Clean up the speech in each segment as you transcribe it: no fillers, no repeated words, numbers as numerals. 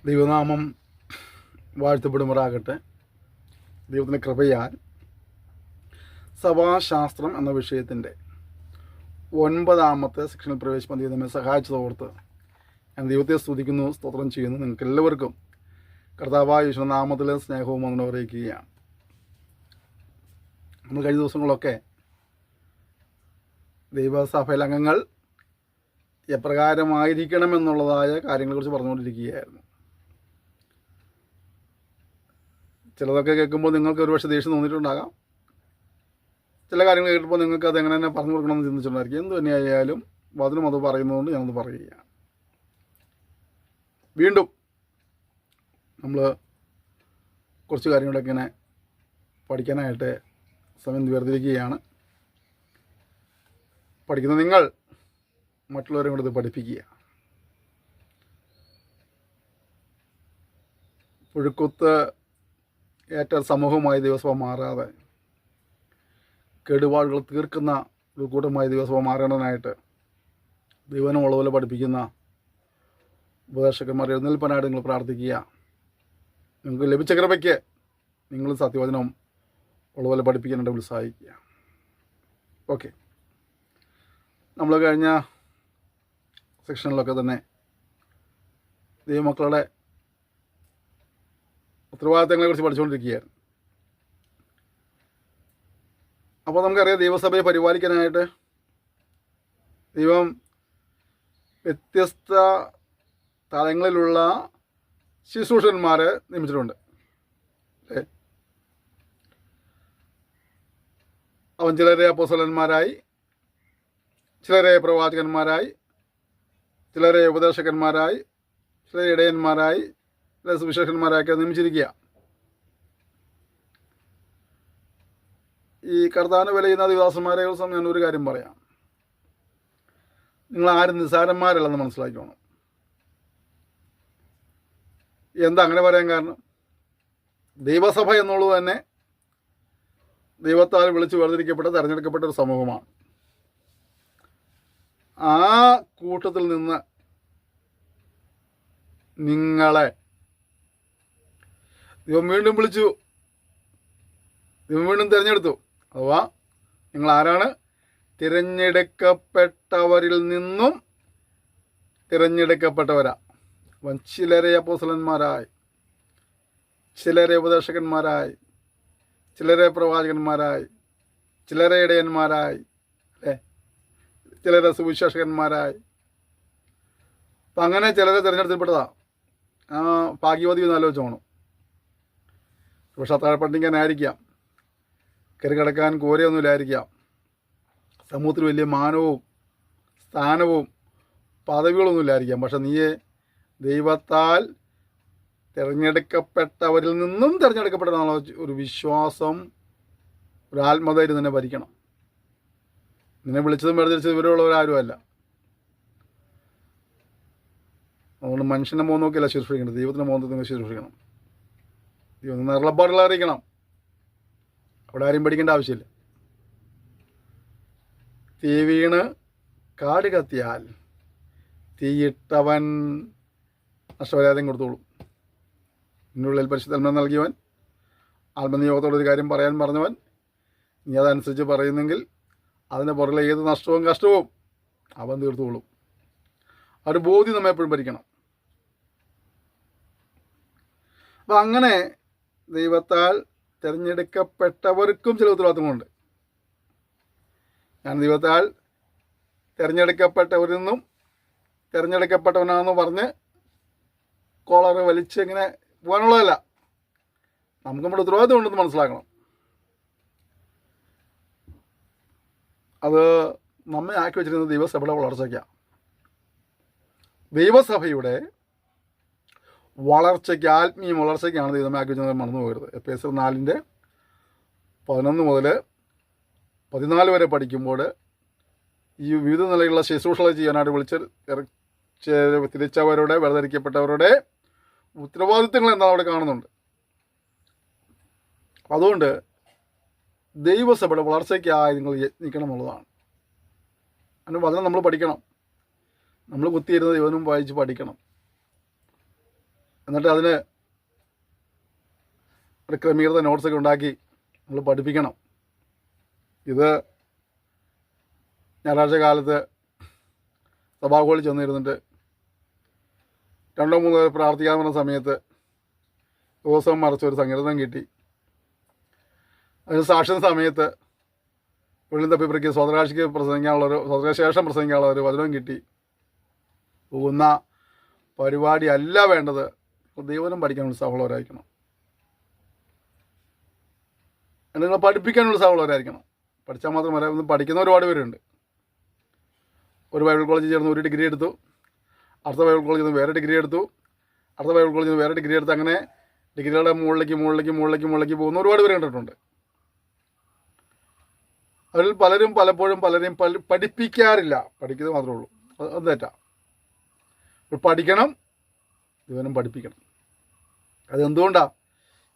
ദൈവനാമം വാഴ്ത്തപ്പെടുമാറാകട്ടെ. ദൈവത്തിൻ്റെ കൃപയാൽ സഭാശാസ്ത്രം എന്ന വിഷയത്തിൻ്റെ 9ാമത്തെ സെക്ഷനിൽ പ്രവേശിക്കാൻ ദൈവം നമ്മെ സഹായിച്ചതോർത്ത് ഞാൻ ദൈവത്തെ സ്തുതിക്കുന്നു, സ്തോത്രം ചെയ്യുന്നു. നിങ്ങൾക്ക് എല്ലാവർക്കും കർത്താവായ യേശുവിന്റെ നാമത്തിലെ സ്നേഹവും അങ്ങനെ അറിയിക്കുകയാണ്. നമ്മൾ കഴിഞ്ഞ ദിവസങ്ങളൊക്കെ ദൈവസഭയിലെ അംഗങ്ങൾ എപ്രകാരമായിരിക്കണമെന്നുള്ളതായ കാര്യങ്ങളെക്കുറിച്ച് പറഞ്ഞുകൊണ്ടിരിക്കുകയായിരുന്നു. ചിലതൊക്കെ കേൾക്കുമ്പോൾ നിങ്ങൾക്ക് ഒരുപക്ഷെ ദേഷ്യം തോന്നിയിട്ടുണ്ടാകാം. ചില കാര്യങ്ങൾ കേട്ടപ്പോൾ നിങ്ങൾക്ക് അത് എങ്ങനെ തന്നെ പറഞ്ഞു കൊടുക്കണമെന്ന് ചിന്തിച്ചിട്ടുണ്ടായിരിക്കും. എന്ത് തന്നെയായാലും വചനം അത് പറയുന്നതുകൊണ്ട് ഞാനത് പറയുകയാണ്. വീണ്ടും നമ്മൾ കുറച്ച് കാര്യങ്ങളൊക്കെ ഇങ്ങനെ പഠിക്കാനായിട്ട് സമയം വേർതിരിക്കുകയാണ്. പഠിക്കുന്ന നിങ്ങൾ മറ്റുള്ളവരെ കൊണ്ട് ഇത് പഠിപ്പിക്കുക. പുഴുക്കുത്ത് ഏറ്റ സമൂഹമായി ദിവസവും മാറാതെ കേടുപാടുകൾ തീർക്കുന്ന ഒരു കൂട്ടമായി ദിവസവും മാറേണ്ടതിനായിട്ട് ദൈവനം ഉള്ളതുപോലെ പഠിപ്പിക്കുന്ന ഉപദേശകന്മാർ എഴുന്നേൽപ്പനായിട്ട് നിങ്ങൾ പ്രാർത്ഥിക്കുക. നിങ്ങൾക്ക് ലഭിച്ച കൃപയ്ക്ക് നിങ്ങൾ സത്യവചനം ഉള്ളതുപോലെ പഠിപ്പിക്കാനായിട്ട് ഉത്സാഹിക്കുക. ഓക്കെ, നമ്മൾ കഴിഞ്ഞ സെക്ഷനിലൊക്കെ തന്നെ ദൈവമക്കളുടെ ഉത്തരവാദിത്തങ്ങളെക്കുറിച്ച് പഠിച്ചുകൊണ്ടിരിക്കുകയായിരുന്നു. അപ്പോൾ നമുക്കറിയാം, ദൈവസഭയെ പരിപാലിക്കാനായിട്ട് ദൈവം വ്യത്യസ്ത തലങ്ങളിലുള്ള ശുശ്രൂഷകന്മാരെ നിയമിച്ചിട്ടുണ്ട്. അല്ലേ? അവൻ ചിലരെ അപ്പോസ്തലന്മാരായി, ചിലരെ പ്രവാചകന്മാരായി, ചിലരെ ഉപദേശകന്മാരായി, ചിലരെ ഇടയന്മാരായി, ചില സുവിശേഷന്മാരായൊക്കെ നിയമിച്ചിരിക്കുക. ഈ കർത്താവിന് വില ചെയ്യുന്ന ദിവാസന്മാരെ ദിവസം ഞാൻ ഒരു കാര്യം പറയാം. നിങ്ങൾ ആരും നിസ്സാരന്മാരല്ലെന്ന് മനസ്സിലാക്കണം. എന്താ അങ്ങനെ പറയാൻ കാരണം? ദൈവസഭ എന്നുള്ളത് തന്നെ ദൈവത്താൽ വിളിച്ച് വേർതിരിക്കപ്പെട്ട തിരഞ്ഞെടുക്കപ്പെട്ട ഒരു സമൂഹമാണ്. ആ കൂട്ടത്തിൽ നിന്ന് നിങ്ങളെ ദൈവം വീണ്ടും വിളിച്ചു, ദൈവം വീണ്ടും തിരഞ്ഞെടുത്തു. അഥവാ നിങ്ങൾ ആരാണ്? തിരഞ്ഞെടുക്കപ്പെട്ടവരിൽ നിന്നും തിരഞ്ഞെടുക്കപ്പെട്ടവരാ. അപ്പം ചിലരെ അപ്പോസ്തലന്മാരായി, ചിലരെ ഉപദേശകന്മാരായി, ചിലരെ പ്രവാചകന്മാരായി, ചിലരെ ഇടയന്മാരായി, അല്ലേ, ചിലരെ സുവിശേഷകന്മാരായി. അപ്പം അങ്ങനെ ചിലരെ തിരഞ്ഞെടുക്കപ്പെട്ടതാ. ഭാഗ്യവതി എന്ന് ആലോചിച്ചോണം. പക്ഷെ താഴെപ്പട്ടിക്കാനായിരിക്കാം, കയറിക്കിടക്കാൻ കോരയൊന്നുമില്ലായിരിക്കാം, സമൂഹത്തിൽ വലിയ മാനവും സ്ഥാനവും പദവികളൊന്നുമില്ലായിരിക്കാം. പക്ഷെ നീയെ ദൈവത്താൽ തിരഞ്ഞെടുക്കപ്പെട്ടവരിൽ നിന്നും തിരഞ്ഞെടുക്കപ്പെട്ടതാണോ ഒരു വിശ്വാസം, ഒരു ആത്മധൈര്യം തന്നെ ഭരിക്കണം. നിന്നെ വിളിച്ചതും വേർതിരിച്ചതും ഇവരുള്ളവരാരുമല്ല. അതുകൊണ്ട് മനുഷ്യൻ്റെ മുഖം നോക്കിയല്ല ശുശ്രൂഷിക്കണം, ദൈവത്തിൻ്റെ മുഖത്ത് നിങ്ങൾ ശുശ്രൂഷിക്കണം. ദൈവം നിറളപ്പാടുകൾ അറിയിക്കണം. അവിടെ ആരും പഠിക്കേണ്ട ആവശ്യമില്ല. തീ വീണ് കാട് കത്തിയാൽ തീയിട്ടവൻ നഷ്ടപരിഹാരം കൊടുത്തോളും. ഇതിനുള്ളിൽ പരിശുദ്ധാത്മാവ് നൽകിയവൻ, ആത്മനിയോഗത്തോടൊരു കാര്യം പറയാൻ പറഞ്ഞവൻ, നീ അതനുസരിച്ച് പറയുന്നെങ്കിൽ അതിൻ്റെ പുറകിലെ ഏത് നഷ്ടവും കഷ്ടവും അവൻ തീർത്തോളും. ആ ഒരു ബോധ്യം നമ്മെ എപ്പോഴും ഭരിക്കണം. അപ്പം അങ്ങനെ ദൈവത്താൽ തിരഞ്ഞെടുക്കപ്പെട്ടവർക്കും ചില ഉത്തരവാദിത്തങ്ങളുണ്ട്. ഞാൻ ദൈവത്താൽ തിരഞ്ഞെടുക്കപ്പെട്ടവരിൽ നിന്നും തിരഞ്ഞെടുക്കപ്പെട്ടവനാണെന്ന് പറഞ്ഞ് കോളറ് വലിച്ച് ഇങ്ങനെ പോകാനുള്ളതല്ല. നമുക്ക് നമ്മുടെ ഉത്തരവാദിത്തം ഉണ്ടെന്ന് മനസ്സിലാക്കണം. അത് നമ്മെ ആക്കി വെച്ചിരുന്നത് ദൈവസഭയുടെ വളർച്ചയ്ക്കാണ്. ദൈവസഭയുടെ വളർച്ചയ്ക്ക്, ആത്മീയ വളർച്ചയ്ക്കാണ് ദൈവമേ ആക്കി വെച്ചത്. മറന്നു പോകരുത്. എഫേസ്യർ 4:11 മുതൽ 14 വരെ പഠിക്കുമ്പോൾ ഈ വിവിധ നിലയിലുള്ള ശുശ്രൂഷകൾ ചെയ്യാനായിട്ട് തിരിച്ചവരുടെ വേർതിരിക്കപ്പെട്ടവരുടെ ഉത്തരവാദിത്തങ്ങൾ എന്താണ് അവിടെ കാണുന്നുണ്ട്. അതുകൊണ്ട് ദൈവസഭയുടെ വളർച്ചയ്ക്കായി നിങ്ങൾ യത്നിക്കണം എന്നുള്ളതാണ്. അതിന് വചനം നമ്മൾ പഠിക്കണം. നമ്മൾ കുത്തിയിരുന്ന് ദൈവനും വായിച്ച് പഠിക്കണം. എന്നിട്ട് അതിന് ഒരു ക്രമീകൃത നോട്ട്സൊക്കെ ഉണ്ടാക്കി നമ്മൾ പഠിപ്പിക്കണം. ഇത് ഞായറാഴ്ച കാലത്ത് സഭാഹോളിൽ ചെന്നിരുന്നിട്ട് 2-3 പേർ പ്രാർത്ഥിക്കാൻ പറഞ്ഞ സമയത്ത് ദിവസം മറിച്ച് ഒരു സങ്കീർത്തനം കിട്ടി. അതിന് സാക്ഷ്യ സമയത്ത് ഉള്ളിൽ തപ്പിപ്പറിക്ക് സ്വതരാശിക്ക് സ്വതരാശേഷം പ്രസംഗിക്കാനുള്ള ഒരു വചനവും കിട്ടി. പോകുന്ന പരിപാടി അല്ല വേണ്ടത്. ദൈവനം പഠിക്കാൻ ഉത്സാഹമുള്ളവരായിരിക്കണം. നിങ്ങൾ പഠിപ്പിക്കാൻ ഉത്സാഹമുള്ളവരായിരിക്കണം. പഠിച്ചാൽ മാത്രമല്ല, ഇന്ന് പഠിക്കുന്ന ഒരുപാട് പേരുണ്ട്. ഒരു ബൈബിൾ കോളേജിൽ ചേർന്ന് ഒരു ഡിഗ്രി എടുത്തു, അടുത്ത ബൈബിൾ കോളേജിൽ നിന്ന് വേറെ ഡിഗ്രി എടുത്തു, അടുത്ത ബൈബിൾ കോളേജിൽ നിന്ന് വേറെ ഡിഗ്രി എടുത്ത്, അങ്ങനെ ഡിഗ്രികളുടെ മുകളിലേക്ക് പോകുന്ന ഒരുപാട് പേര് കണ്ടിട്ടുണ്ട്. അതിൽ പലപ്പോഴും പലരെയും പഠിപ്പിക്കാറില്ല. പഠിക്കുന്നത് മാത്രമേ ഉള്ളൂ. അത് തെറ്റാ. പഠിക്കണം, ഇവനും പഠിപ്പിക്കണം. അതെന്തുകൊണ്ടാണ്?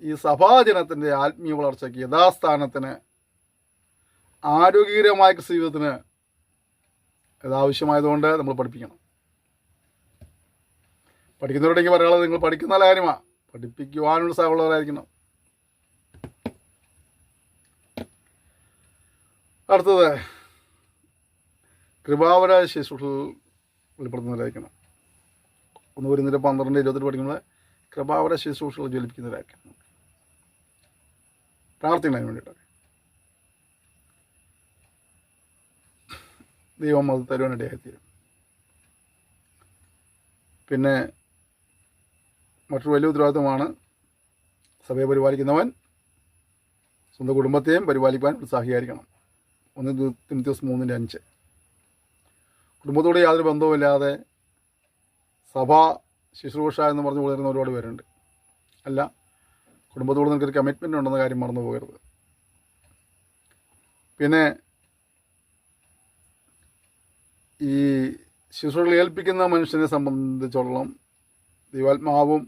ഈ സഭാജനത്തിൻ്റെ ആത്മീയ വളർച്ചയ്ക്ക്, യഥാസ്ഥാനത്തിന്, ആരോഗ്യകരമായ ജീവിതത്തിന് ഇതാവശ്യമായതുകൊണ്ട് നമ്മൾ പഠിപ്പിക്കണം. പഠിക്കുന്നവരുടെങ്കിൽ പറയാനുള്ളത്, നിങ്ങൾ പഠിക്കുന്ന നല്ല കാര്യമാണ്. പഠിപ്പിക്കുവാനുള്ള ഉത്സാഹമുള്ളവരായിരിക്കണം. അടുത്തത്, കൃപാവര ശുശ്രൂഷകൾ വെളിപ്പെടുത്തുന്നവരായിരിക്കണം. 1 കൊരിന്ത്യർ 12:28 പഠിക്കുന്നത് കൃപാവര ശുശ്രൂഷകൾ ജ്വലിപ്പിക്കുന്നവരായിരിക്കണം. പ്രാർത്ഥിക്കുന്നതിന് വേണ്ടിയിട്ടൊക്കെ ദൈവം അത് തരുവാനിടയായിത്തീരും. പിന്നെ മറ്റൊരു വലിയ ഉത്തരവാദിത്വമാണ് സഭയെ പരിപാലിക്കുന്നവൻ സ്വന്തം കുടുംബത്തെയും പരിപാലിക്കാൻ ഉത്സാഹിയായിരിക്കണം. 1 തിമോഥെയോസ് 3:5. കുടുംബത്തോട് യാതൊരു ബന്ധവുമില്ലാതെ സഭാ ശുശ്രൂഷ എന്ന് പറഞ്ഞ് വളരുന്ന ഒരുപാട് പേരുണ്ട്. അല്ല, കുടുംബത്തോട് നിനക്കൊരു കമ്മിറ്റ്മെൻ്റ് ഉണ്ടെന്ന കാര്യം മറന്നു പോകരുത്. പിന്നെ ഈ ശുശ്രൂഷകൾ ഏൽപ്പിക്കുന്ന മനുഷ്യനെ സംബന്ധിച്ചോളം ദൈവാത്മാവും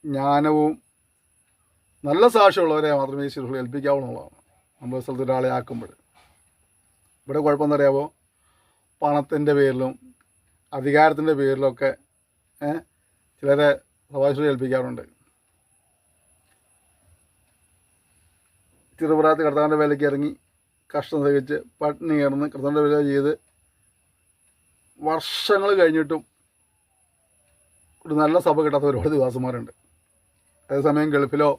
ജ്ഞാനവും നല്ല സാക്ഷ്യമുള്ളവരെ മാത്രമേ ഈ ശുശ്രൂഷകൾ ഏൽപ്പിക്കാവുന്നതാണ്. നമ്മൾ സ്ഥലത്ത് ഒരാളെ ആക്കുമ്പോൾ ഇവിടെ കുഴപ്പമെന്ന് അറിയാമോ? പണത്തിൻ്റെ പേരിലും അധികാരത്തിൻ്റെ പേരിലൊക്കെ ചിലരെ സഭാശുശ്രൂഷ ഏൽപ്പിക്കാറുണ്ട്. ചെറുപ്രായത്തിൽ കർത്താവിൻ്റെ വേലയ്ക്ക് ഇറങ്ങി കഷ്ടം സഹിച്ച് പട്ടിണി കിടന്ന് കർത്താവിൻ്റെ വേല ചെയ്ത് വർഷങ്ങൾ കഴിഞ്ഞിട്ടും ഒരു നല്ല സഭ കിട്ടാത്ത ഒരുപാട് ദിവസന്മാരുണ്ട്. അതേസമയം ഗൾഫിലോ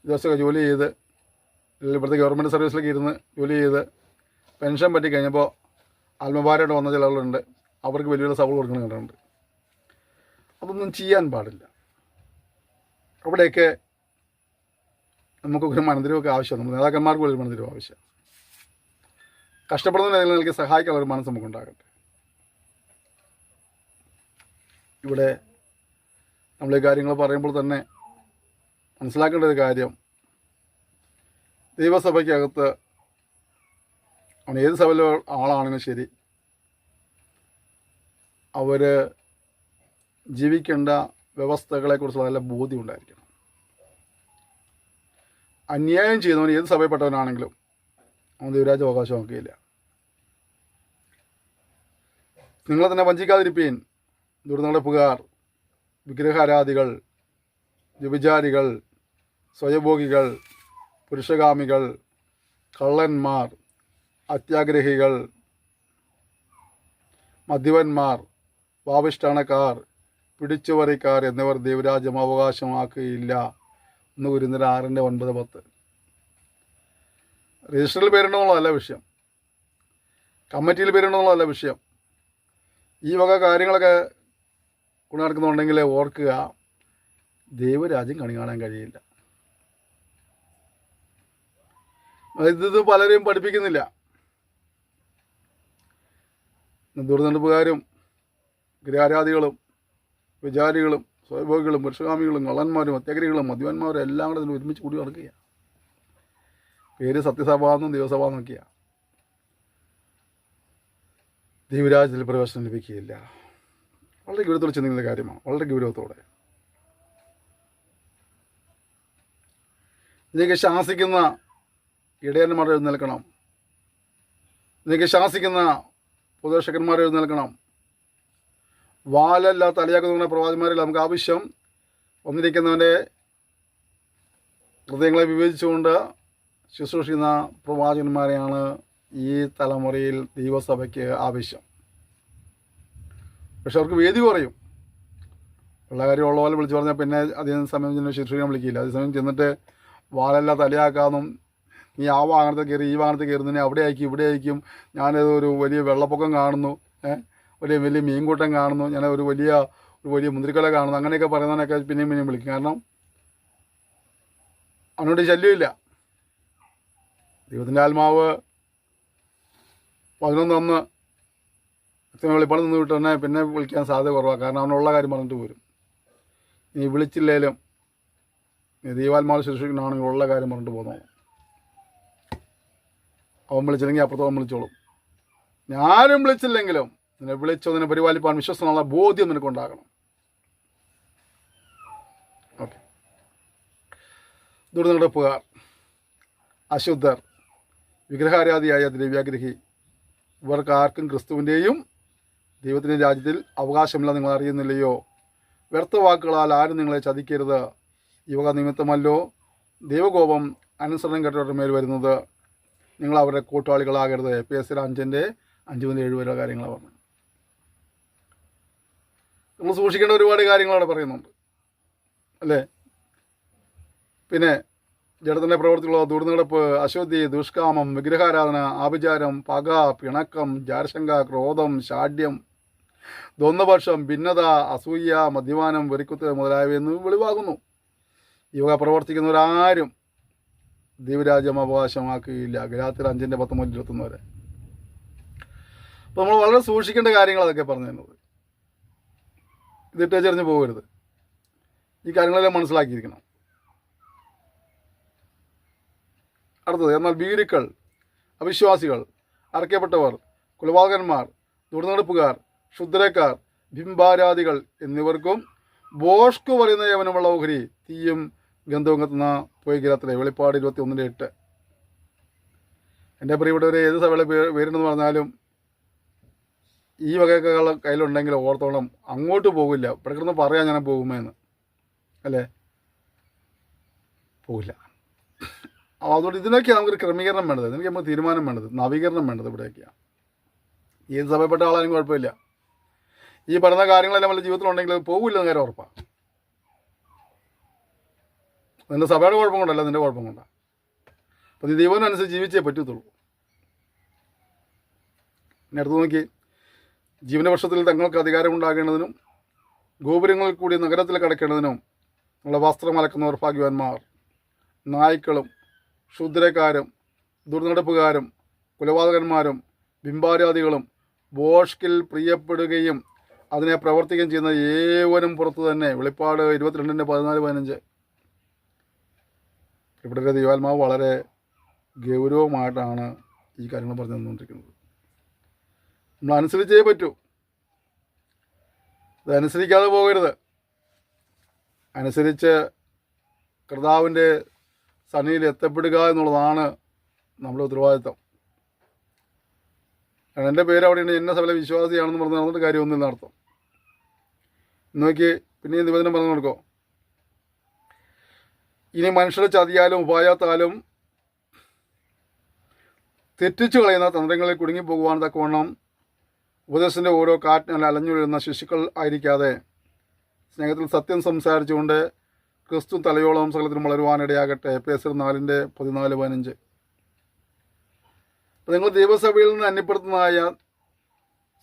വിദേശത്തൊക്കെ ജോലി ചെയ്ത്, ഇവിടുത്തെ ഗവൺമെൻറ് സർവീസിലൊക്കെ ഇരുന്ന് ജോലി ചെയ്ത് പെൻഷൻ പറ്റി കഴിഞ്ഞപ്പോൾ ആത്മഭാരമായിട്ട് വന്ന ചിലരുണ്ട്. അവർക്ക് വലിയ വലിയ സഭകൾ കൊടുക്കണം കണ്ടിട്ടുണ്ട്. അതൊന്നും ചെയ്യാൻ പാടില്ല. അവിടെയൊക്കെ നമുക്കൊരു മനന്തിരമൊക്കെ ആവശ്യമാണ്. നമ്മൾ നേതാക്കന്മാർക്ക് ഒരു മനന്തിരം ആവശ്യം. കഷ്ടപ്പെടുന്ന നിലനിൽക്ക് സഹായിക്കാനുള്ള ഒരു മനസ്സ് നമുക്കുണ്ടാകട്ടെ. ഇവിടെ നമ്മൾ ഈ കാര്യങ്ങൾ പറയുമ്പോൾ തന്നെ മനസ്സിലാക്കേണ്ട ഒരു കാര്യം, ദൈവസഭയ്ക്കകത്ത് അവൻ ഏത് സഭയിലെ ആളാണെങ്കിലും ശരി, അവർ ജീവിക്കേണ്ട വ്യവസ്ഥകളെക്കുറിച്ചുള്ള നല്ല ബോധ്യം ഉണ്ടായിരിക്കണം. അന്യായം ചെയ്യുന്നവൻ ഏത് സഭയിൽപ്പെട്ടവനാണെങ്കിലും അവൻ ദൈവരാജ്യ അവകാശമാക്കുകയില്ല. നിങ്ങളെ തന്നെ വഞ്ചിക്കാതിരിപ്പീൻ. ദുർനടപ്പുകാർ, വിഗ്രഹാരാധികൾ, വ്യഭിചാരികൾ, സ്വയഭോഗികൾ, പുരുഷകാമികൾ, കള്ളന്മാർ, അത്യാഗ്രഹികൾ, മദ്യപന്മാർ, പാപിഷ്ഠാണക്കാർ, പിടിച്ചുപറിക്കാർ എന്നിവർ ദൈവരാജ്യം അവകാശമാക്കുകയില്ല. 1 കൊരിന്ത്യർ 6:9-10. രജിസ്റ്ററിൽ പേരുണ്ടെന്നുള്ളതല്ല വിഷയം, കമ്മിറ്റിയിൽ പേരുണ്ടെന്നുള്ളതല്ല വിഷയം. ഈ വക കാര്യങ്ങളൊക്കെ കൊണ്ടു നടക്കുന്നുണ്ടെങ്കിൽ ഓർക്കുക, ദൈവരാജ്യം കണി കാണാൻ കഴിയില്ല. ഇത് പലരെയും പഠിപ്പിക്കുന്നില്ല. ദുർനടപ്പുകാരും ഗൃഹാരാധികളും വിചാരികളും സ്വയഭോഗികളും പുരുഷകാമികളും കള്ളന്മാരും അത്യാഗ്രഹികളും മദ്യപന്മാരും എല്ലാം കൂടെ ഇതിന് ഒരുമിച്ച് കൂടി നടക്കുക. പേര് സത്യസഭ എന്നും ദൈവസഭ എന്നൊക്കെയാണ്. ദൈവരാജ്യത്തിൽ പ്രവേശനം ലഭിക്കുകയില്ല. വളരെ ഗൗരവത്തോടെ ചിന്തിക്കുന്ന കാര്യമാണ്. വളരെ ഗൗരവത്തോടെ ഇതിനൊക്കെ ശാസിക്കുന്ന ഇടയന്മാരെ എഴുന്നേൽക്കണം. ഇതിനൊക്കെ ശാസിക്കുന്ന ഉപദേശകന്മാരെ എഴുന്നേൽക്കണം. വാലല്ല തലയാക്കുന്ന പ്രവാചകന്മാരിൽ നമുക്ക് ആവശ്യം വന്നിരിക്കുന്നവൻ്റെ ഹൃദയങ്ങളെ വിവേചിച്ചുകൊണ്ട് ശുശ്രൂഷിക്കുന്ന പ്രവാചകന്മാരെയാണ് ഈ തലമുറയിൽ ദൈവസഭയ്ക്ക് ആവശ്യം. പക്ഷെ അവർക്ക് വേദി കുറയും. ഉള്ള കാര്യം ഉള്ള പോലെ വിളിച്ചു പറഞ്ഞാൽ പിന്നെ അധികം സമയം ചെന്ന് ശുശ്രൂഷിക്കാൻ വിളിക്കില്ല. അതേസമയം ചെന്നിട്ട് വാലെല്ലാം തലയാക്കാമെന്നും നീ ആ വാഹനത്തിൽ കയറി ഈ വാഹനത്തിൽ കയറുന്നതിനെ അവിടെ അയക്കും ഇവിടെ അയക്കും, ഞാനതൊരു വലിയ വെള്ളപ്പൊക്കം കാണുന്നു, വലിയ മീൻകൂട്ടം കാണുന്നു, ഞാൻ ഒരു വലിയ മുന്തിരിക്കൊല കാണുന്നു, അങ്ങനെയൊക്കെ പറയുന്നതിനൊക്കെ പിന്നെയും വിളിക്കും. കാരണം അവനോട് ശല്യമില്ല. ദൈവത്തിൻ്റെ ആത്മാവ് 11 വെളിപ്പാട് നിന്ന് വിട്ട് തന്നെ പിന്നെ വിളിക്കാൻ സാധ്യത കുറവാണ്. കാരണം അവനുള്ള കാര്യം പറഞ്ഞിട്ട് പോരും. ഇനി വിളിച്ചില്ലേലും ദൈവാത്മാവ് ശുശ്രൂഷിക്കണമെങ്കിൽ ഉള്ള കാര്യം പറഞ്ഞിട്ട് പോന്നോ. അവൻ വിളിച്ചില്ലെങ്കിൽ അപ്പുറത്തോളം വിളിച്ചോളും. ഞാനും വിളിച്ചില്ലെങ്കിലും നിന്നെ വിളിച്ചോ നിന്നെ പരിപാലിപ്പാൻ വിശ്വസനുള്ള ബോധ്യം നിനക്കുണ്ടാകണം. ഓക്കെ. ദുർനടപ്പുകാർ, അശുദ്ധർ, വിഗ്രഹാരാധിയായ ദ്രവ്യാഗ്രഹി, ഇവർക്ക് ആർക്കും ക്രിസ്തുവിൻ്റെയും ദൈവത്തിൻ്റെ രാജ്യത്തിൽ അവകാശമില്ല. നിങ്ങൾ അറിയുന്നില്ലയോ? വ്യർത്ഥ വാക്കുകളാൽ ആരും നിങ്ങളെ ചതിക്കരുത്. ഈ വക നിമിത്തമല്ലോ ദൈവകോപം അനുസരണം കെട്ടവരുടെ മേൽ വരുന്നത്. നിങ്ങൾ അവരുടെ കൂട്ടാളികളാകരുത്. എഫേസ്യർ 5:5-7 വരെ കാര്യങ്ങളാണ് പറഞ്ഞത്. നമ്മൾ സൂക്ഷിക്കേണ്ട ഒരുപാട് കാര്യങ്ങൾ അവിടെ പറയുന്നുണ്ട് അല്ലേ. പിന്നെ ജഡത്തിൻ്റെ പ്രവൃത്തികളോ, ദുർനടപ്പ്, അശുദ്ധി, ദുഷ്കാമം, വിഗ്രഹാരാധന, ആഭിചാരം, പക, പിണക്കം, ജാരശങ്ക, ക്രോധം, ഷാഢ്യം, ദ്വന്ദ്വപക്ഷം, ഭിന്നത, അസൂയ, മദ്യപാനം, വെറിക്കുത്ത് മുതലായവയെന്ന് വെളിവാകുന്നു. ഇവ പ്രവർത്തിക്കുന്നവരാരും ദൈവരാജ്യം അവകാശമാക്കുകയില്ല. ഗലാത്യർ 5:19-21 വരെ. അപ്പോൾ നമ്മൾ വളരെ സൂക്ഷിക്കേണ്ട കാര്യങ്ങൾ അതൊക്കെ പറഞ്ഞു തരുന്നത്. ഇതിട്ടേച്ചെറിഞ്ഞ് പോകരുത്. ഈ കാര്യങ്ങളെല്ലാം മനസ്സിലാക്കിയിരിക്കണം. അടുത്തത്, എന്നാൽ ഭീരുക്കൾ, അവിശ്വാസികൾ, അറയ്ക്കപ്പെട്ടവർ, കുലപാതകന്മാർ, ദുർനടപ്പുകാർ, ക്ഷുദ്രക്കാർ, ബിംബാരാധികൾ എന്നിവർക്കും ബോഷ്കു പറയുന്ന യവനുമുള്ള ഓഹരി തീയും ഗന്ധവും കത്തുന്ന പോയിക്കിലത്രേ. വെളിപ്പാട് 21:8. എൻ്റെ പ്രിയപ്പെട്ടവരെ, ഏത് സഭയുടെ പേരുണ്ടെന്ന് പറഞ്ഞാലും ഈ വകയൊക്കെ കയ്യിലുണ്ടെങ്കിൽ ഓർത്തോളം അങ്ങോട്ട് പോകില്ല. ഇവിടെ കിടന്ന് പറയാൻ ഞാൻ പോകുമെന്ന് അല്ലേ, പോകില്ല. അതുകൊണ്ട് ഇതിനൊക്കെയാണ് നമുക്കൊരു ക്രമീകരണം വേണ്ടത്. ഇതിനൊക്കെ നമുക്ക് തീരുമാനം വേണ്ടത്, നവീകരണം വേണ്ടത്. ഇവിടെയൊക്കെയാണ്. ഏത് സഭയപ്പെട്ട ആളാരും കുഴപ്പമില്ല. ഈ പറയുന്ന കാര്യങ്ങളെല്ലാം നമ്മുടെ ജീവിതത്തിലുണ്ടെങ്കിൽ പോകില്ലെന്ന് കാര്യം ഉറപ്പാണ്. നിൻ്റെ സഭയുടെ കുഴപ്പം കൊണ്ടല്ല, നിൻ്റെ കുഴപ്പം കൊണ്ടാണ്. അപ്പോൾ നീ ദൈവത്തിനനുസരിച്ച് ജീവിച്ചേ പറ്റത്തുള്ളൂ. ഇനി അടുത്ത് നോക്കി, ജീവന്റെ വർഷത്തിൽ തങ്ങൾക്ക് അധികാരമുണ്ടാകേണ്ടതിനും ഗോപുരങ്ങളിൽ കൂടി നഗരത്തിൽ കടക്കേണ്ടതിനും ഉള്ള വസ്ത്രം അലക്കുന്നവർ ഭാഗ്യവാന്മാർ. നായ്ക്കളും ക്ഷുദ്രക്കാരും ദുർനടപ്പുകാരും കുലപാതകന്മാരും ബിംബാരാധികളും ബോഷ്കിൽ പ്രിയപ്പെടുകയും അതിനെ പ്രവർത്തിക്കുകയും ചെയ്യുന്ന ഏവനും പുറത്തു തന്നെ. വെളിപ്പാട് 22:14-15. ഇവിടെ ദൈവാത്മാവ് വളരെ ഗൗരവമായിട്ടാണ് ഈ കാര്യങ്ങൾ പറഞ്ഞു തന്നുകൊണ്ടിരിക്കുന്നത്. നമ്മൾ അനുസരിച്ചേ പറ്റൂ. അതനുസരിക്കാതെ പോകരുത്. അനുസരിച്ച് കർത്താവിൻ്റെ സന്നിധിയിൽ എത്തപ്പെടുക എന്നുള്ളതാണ് നമ്മുടെ ഉത്തരവാദിത്വം. കാരണം എൻ്റെ പേര് അവിടെയുണ്ട്, എന്നെ സകല വിശ്വാസിയാണെന്ന് പറഞ്ഞ് നടന്നിട്ട് കാര്യമൊന്നുമില്ല അർത്ഥം. നോക്കി പിന്നെ നിവേദനം പറഞ്ഞു കൊടുക്കോ. ഇനി മനുഷ്യരുടെ ചതിയാലും ഉപായത്താലും തെറ്റിച്ചു കളയുന്ന തന്ത്രങ്ങളിൽ കുടുങ്ങിപ്പോകുവാൻ തക്കവണ്ണം ഉപദേശത്തിൻ്റെ ഓരോ കാറ്റിനാൽ അലഞ്ഞു വീഴുന്ന ശിശുക്കൾ ആയിരിക്കാതെ സ്നേഹത്തിൽ സത്യം സംസാരിച്ചുകൊണ്ട് ക്രിസ്തു തലയോളം സകലത്തിനും വളരുവാനിടയാകട്ടെ. എഫേസ്യർ 4:14-15. അപ്പോൾ നിങ്ങൾ ദൈവസഭയിൽ നിന്ന് അന്യപ്പെടുത്തുന്നതായ,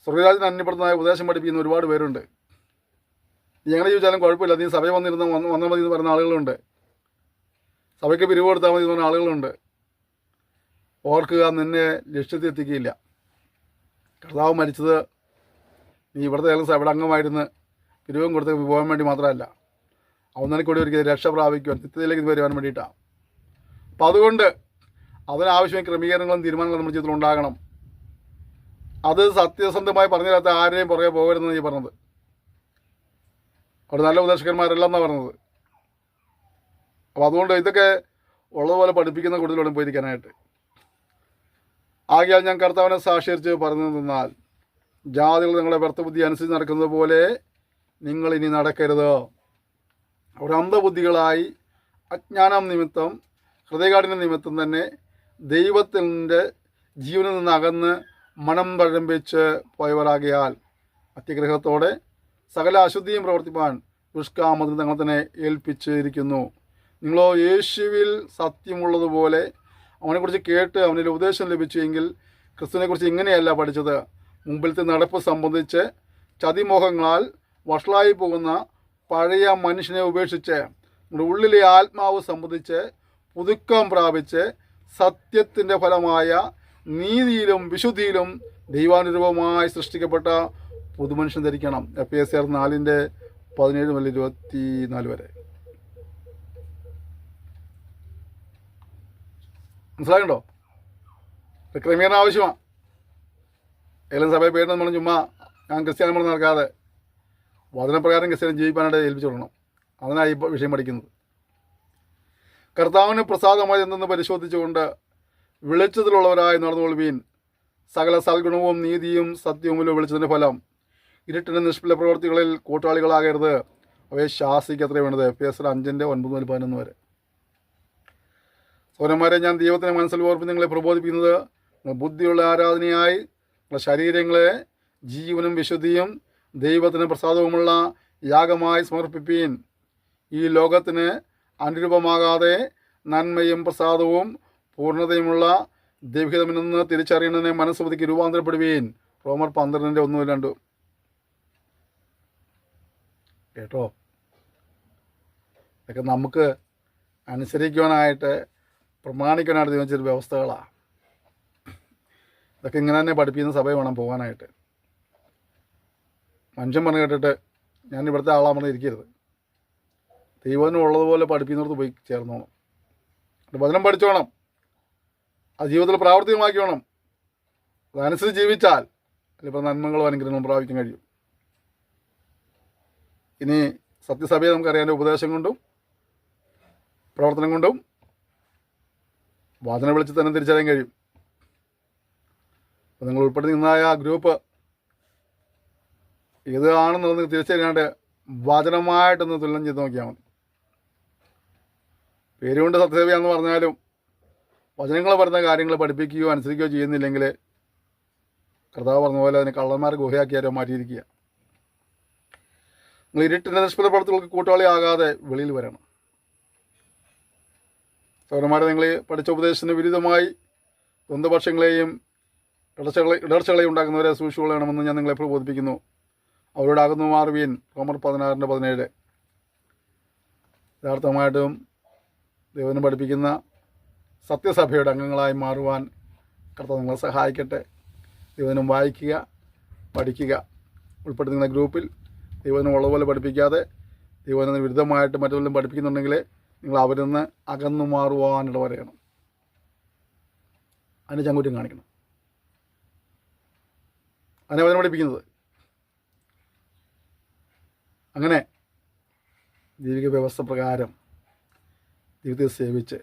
സ്വർഗരാജ്യത്തിന് അന്യപ്പെടുത്തുന്നതായ ഉപദേശം പഠിപ്പിക്കുന്ന ഒരുപാട് പേരുണ്ട്. എങ്ങനെ ചോദിച്ചാലും കുഴപ്പമില്ല, നീ സഭയിൽ വന്നാൽ മതി എന്ന് പറയുന്ന ആളുകളുണ്ട്. സഭയ്ക്ക് പിരിവ് കൊടുത്താൽ മതി എന്ന് പറഞ്ഞ ആളുകളുണ്ട്. ഓർക്കുക, നിന്നെ ലക്ഷ്യത്തിൽ എത്തിക്കുകയില്ല. കർത്താവ് മരിച്ചത് നീ ഇവിടുത്തെ സഭയുടെ അംഗമായിരുന്ന് പിരിവും കൊടുത്ത് പോകാൻ വേണ്ടി മാത്രമല്ല, അവൻ നിനക്കൂടി ഒരിക്കലും രക്ഷ പ്രാപിക്കുവാൻ, നിത്യതയിലേക്ക് വരുവാൻ വേണ്ടിയിട്ടാണ്. അപ്പം അതുകൊണ്ട് അതിനാവശ്യമായ ക്രമീകരണങ്ങളും തീരുമാനങ്ങളും നമ്മുടെ ജീവിതത്തിൽ ഉണ്ടാകണം. അത് സത്യസന്ധമായി പറഞ്ഞു തരാത്ത ആരെയും പുറകെ പോകരുതെന്ന് നീ പറഞ്ഞത്. അവിടെ നല്ല ഉപദേശകന്മാരല്ലെന്നാണ് പറഞ്ഞത്. അപ്പോൾ അതുകൊണ്ട് ഇതൊക്കെ ഉള്ളതുപോലെ പഠിപ്പിക്കുന്ന കൂടുതലും പോയിരിക്കാനായിട്ട്. ആകയാൽ ഞാൻ കർത്താവിനെ സാക്ഷീകരിച്ച് പറഞ്ഞു തന്നാൽ, ജാതികൾ നിങ്ങളുടെ വ്യർത്ഥബുദ്ധി അനുസരിച്ച് നടക്കുന്നത് പോലെ നിങ്ങൾ ഇനി നടക്കരുത്. അവർ അന്ധബുദ്ധികളായി അജ്ഞാനം നിമിത്തം ഹൃദയകാഠിന്യ നിമിത്തം തന്നെ ദൈവത്തിൻ്റെ ജീവനിൽ നിന്ന് അകന്ന് മനം തഴമ്പിച്ച് പോയവരാകിയാൽ അത്യഗ്രഹത്തോടെ സകല അശുദ്ധിയും പ്രവർത്തിപ്പാൻ ദുഷ്കാമത്തിൽ തങ്ങൾ തന്നെ ഏൽപ്പിച്ചിരിക്കുന്നു. നിങ്ങളോ യേശുവിൽ സത്യമുള്ളതുപോലെ അവനെക്കുറിച്ച് കേട്ട് അവനിൽ ഉപദേശം ലഭിച്ചുവെങ്കിൽ ക്രിസ്തുവിനെക്കുറിച്ച് ഇങ്ങനെയല്ല പഠിച്ചത്. മുമ്പിലത്തെ നടപ്പ് സംബന്ധിച്ച് ചതിമോഹങ്ങളാൽ വഷളായി പോകുന്ന പഴയ മനുഷ്യനെ ഉപേക്ഷിച്ച് നമ്മുടെ ഉള്ളിലെ ആത്മാവ് സംബന്ധിച്ച് പുതുക്കം പ്രാപിച്ച് സത്യത്തിൻ്റെ ഫലമായ നീതിയിലും വിശുദ്ധിയിലും ദൈവാനുരൂപമായി സൃഷ്ടിക്കപ്പെട്ട പുതുമനുഷ്യൻ ധരിക്കണം. എഫേസ്യർ 4:17 മുതൽ 24 വരെ. മനസ്സിലായുണ്ടോ? ക്രമീകരണം ആവശ്യമാണ്. ഏതെങ്കിലും സഭയെ പേര് നമ്മൾ ചുമ്മാ ഞാൻ ക്രിസ്ത്യാനി നമ്മൾ നടക്കാതെ വചനപ്രകാരം ക്രിസ്ത്യാനി ജീവിക്കാനായിട്ട് ഏൽപ്പിച്ചു കൊടുക്കണം. അതിനായി ഇപ്പോൾ വിഷയം പഠിക്കുന്നത്. കർത്താവിന് പ്രസാദമായി എന്തെന്ന് പരിശോധിച്ചുകൊണ്ട് വെളിച്ചത്തിലുള്ളവരായി നടന്നുകൊള്ളുവീൻ. സകല സൽഗുണവും നീതിയും സത്യവും വെളിച്ചത്തിൻ്റെ ഫലം. ഇരുട്ടിൻ്റെ നിഷ്ഫല പ്രവർത്തികളിൽ കൂട്ടാളികളാകരുത്, അവയെ ശാസിക്കത്രേ വേണ്ടത്. എഫേസ്യർ 5:9 മുതൽ 11 വരെ. സൗരന്മാരെ, ഞാൻ ദൈവത്തിൻ്റെ മനസ്സിൽ ഓർപ്പ് നിങ്ങളെ പ്രബോധിപ്പിക്കുന്നത് ബുദ്ധിയുള്ള ആരാധനയായി നിങ്ങളുടെ ശരീരങ്ങളെ ജീവനും വിശുദ്ധിയും ദൈവത്തിന് പ്രസാദവുമുള്ള യാഗമായി സമർപ്പിപ്പീൻ. ഈ ലോകത്തിന് അനുരൂപമാകാതെ നന്മയും പ്രസാദവും പൂർണ്ണതയുമുള്ള ദൈവഹിതമെന്ന് തിരിച്ചറിയുന്നതിനെ മനസ്സുബുദ്ധിക്ക് രൂപാന്തരപ്പെടുവീൻ. റോമർ 12:1-2. കേട്ടോ? ഇതൊക്കെ നമുക്ക് അനുസരിക്കുവാനായിട്ട് പ്രമാണിക്കാനായിട്ട് തീരുമാനിച്ചൊരു വ്യവസ്ഥകളാണ്. ഇതൊക്കെ ഇങ്ങനെ തന്നെ പഠിപ്പിക്കുന്ന സഭ വേണം പോകാനായിട്ട്. മനുഷ്യൻ പറഞ്ഞു കേട്ടിട്ട് ഞാൻ ഇവിടുത്തെ ആളാമെന്ന് ഇരിക്കരുത്. ദൈവത്തിന് ഉള്ളതുപോലെ പഠിപ്പിക്കുന്നിടത്ത് പോയി ചേർന്നോണം. വചനം പഠിച്ചോണം, അത് ജീവിതത്തിൽ പ്രാവർത്തികമാക്കിയോണം. അതനുസരിച്ച് ജീവിച്ചാൽ അതിലിപ്പോൾ നന്മകളും അനുഗ്രഹങ്ങളും പ്രാപിക്കാൻ കഴിയും. ഇനി സത്യസഭയെ നമുക്കറിയാൻ്റെ ഉപദേശം കൊണ്ടും പ്രവർത്തനം കൊണ്ടും വാചന വിളിച്ച് തന്നെ തിരിച്ചറിയാൻ കഴിയും. അപ്പോൾ നിങ്ങൾ ഉൾപ്പെടെ നിന്നായ ആ ഗ്രൂപ്പ് ഏതാണെന്നുള്ളത് തിരിച്ചറിയാണ്ട് വചനമായിട്ടൊന്ന് തുലനം ചെയ്ത് നോക്കിയാൽ മതി. പേരുകൊണ്ട് സത്യസേവയാണെന്ന് പറഞ്ഞാലും വചനങ്ങൾ പറയുന്ന കാര്യങ്ങൾ പഠിപ്പിക്കുകയോ അനുസരിക്കുകയോ ചെയ്യുന്നില്ലെങ്കിൽ കർത്താവ് പറഞ്ഞ പോലെ അതിനെ കള്ളന്മാരെ ഗുഹയാക്കിയാരോ മാറ്റിയിരിക്കുക. നിങ്ങൾ ഇരുട്ടിൻ്റെ നിഷ്ഫല പ്രവർത്തികൾക്ക് കൂട്ടാളിയാകാതെ വെളിയിൽ വരണം. സൗരന്മാരെ, നിങ്ങൾ പഠിച്ച ഉപദേശത്തിന് വിരുദ്ധമായി ദ്വന്ദ്പക്ഷങ്ങളെയും ഇടർച്ചകളെയും ഉണ്ടാക്കുന്നവരെ സൂക്ഷിച്ചുകൊള്ളണമെന്ന് ഞാൻ നിങ്ങളെ പ്രബോധിപ്പിക്കുന്നു. അവരോട് അകന്നു മാറുവീൻ. റോമർ 16:17. യഥാർത്ഥമായിട്ടും ദൈവം പഠിപ്പിക്കുന്ന സത്യസഭയുടെ അംഗങ്ങളായി മാറുവാൻ കർത്താവ് നിങ്ങളെ സഹായിക്കട്ടെ. ദൈവനം വായിക്കുക, പഠിക്കുക. ഉൾപ്പെടുത്തുന്ന ഗ്രൂപ്പിൽ ദൈവനം ഉള്ളതുപോലെ പഠിപ്പിക്കാതെ ദൈവത്തിന് വിരുദ്ധമായിട്ട് മറ്റുള്ളവരും പഠിപ്പിക്കുന്നുണ്ടെങ്കിൽ നിങ്ങൾ അവരിൽ നിന്ന് അകന്നു മാറുവാനിട പറയണം. അതിന് ചങ്കൂറ്റം കാണിക്കണം. അതിനെ വചനം പഠിപ്പിക്കുന്നത്. അങ്ങനെ ദൈവിക വ്യവസ്ഥ പ്രകാരം ദൈവത്തെ സേവിച്ച്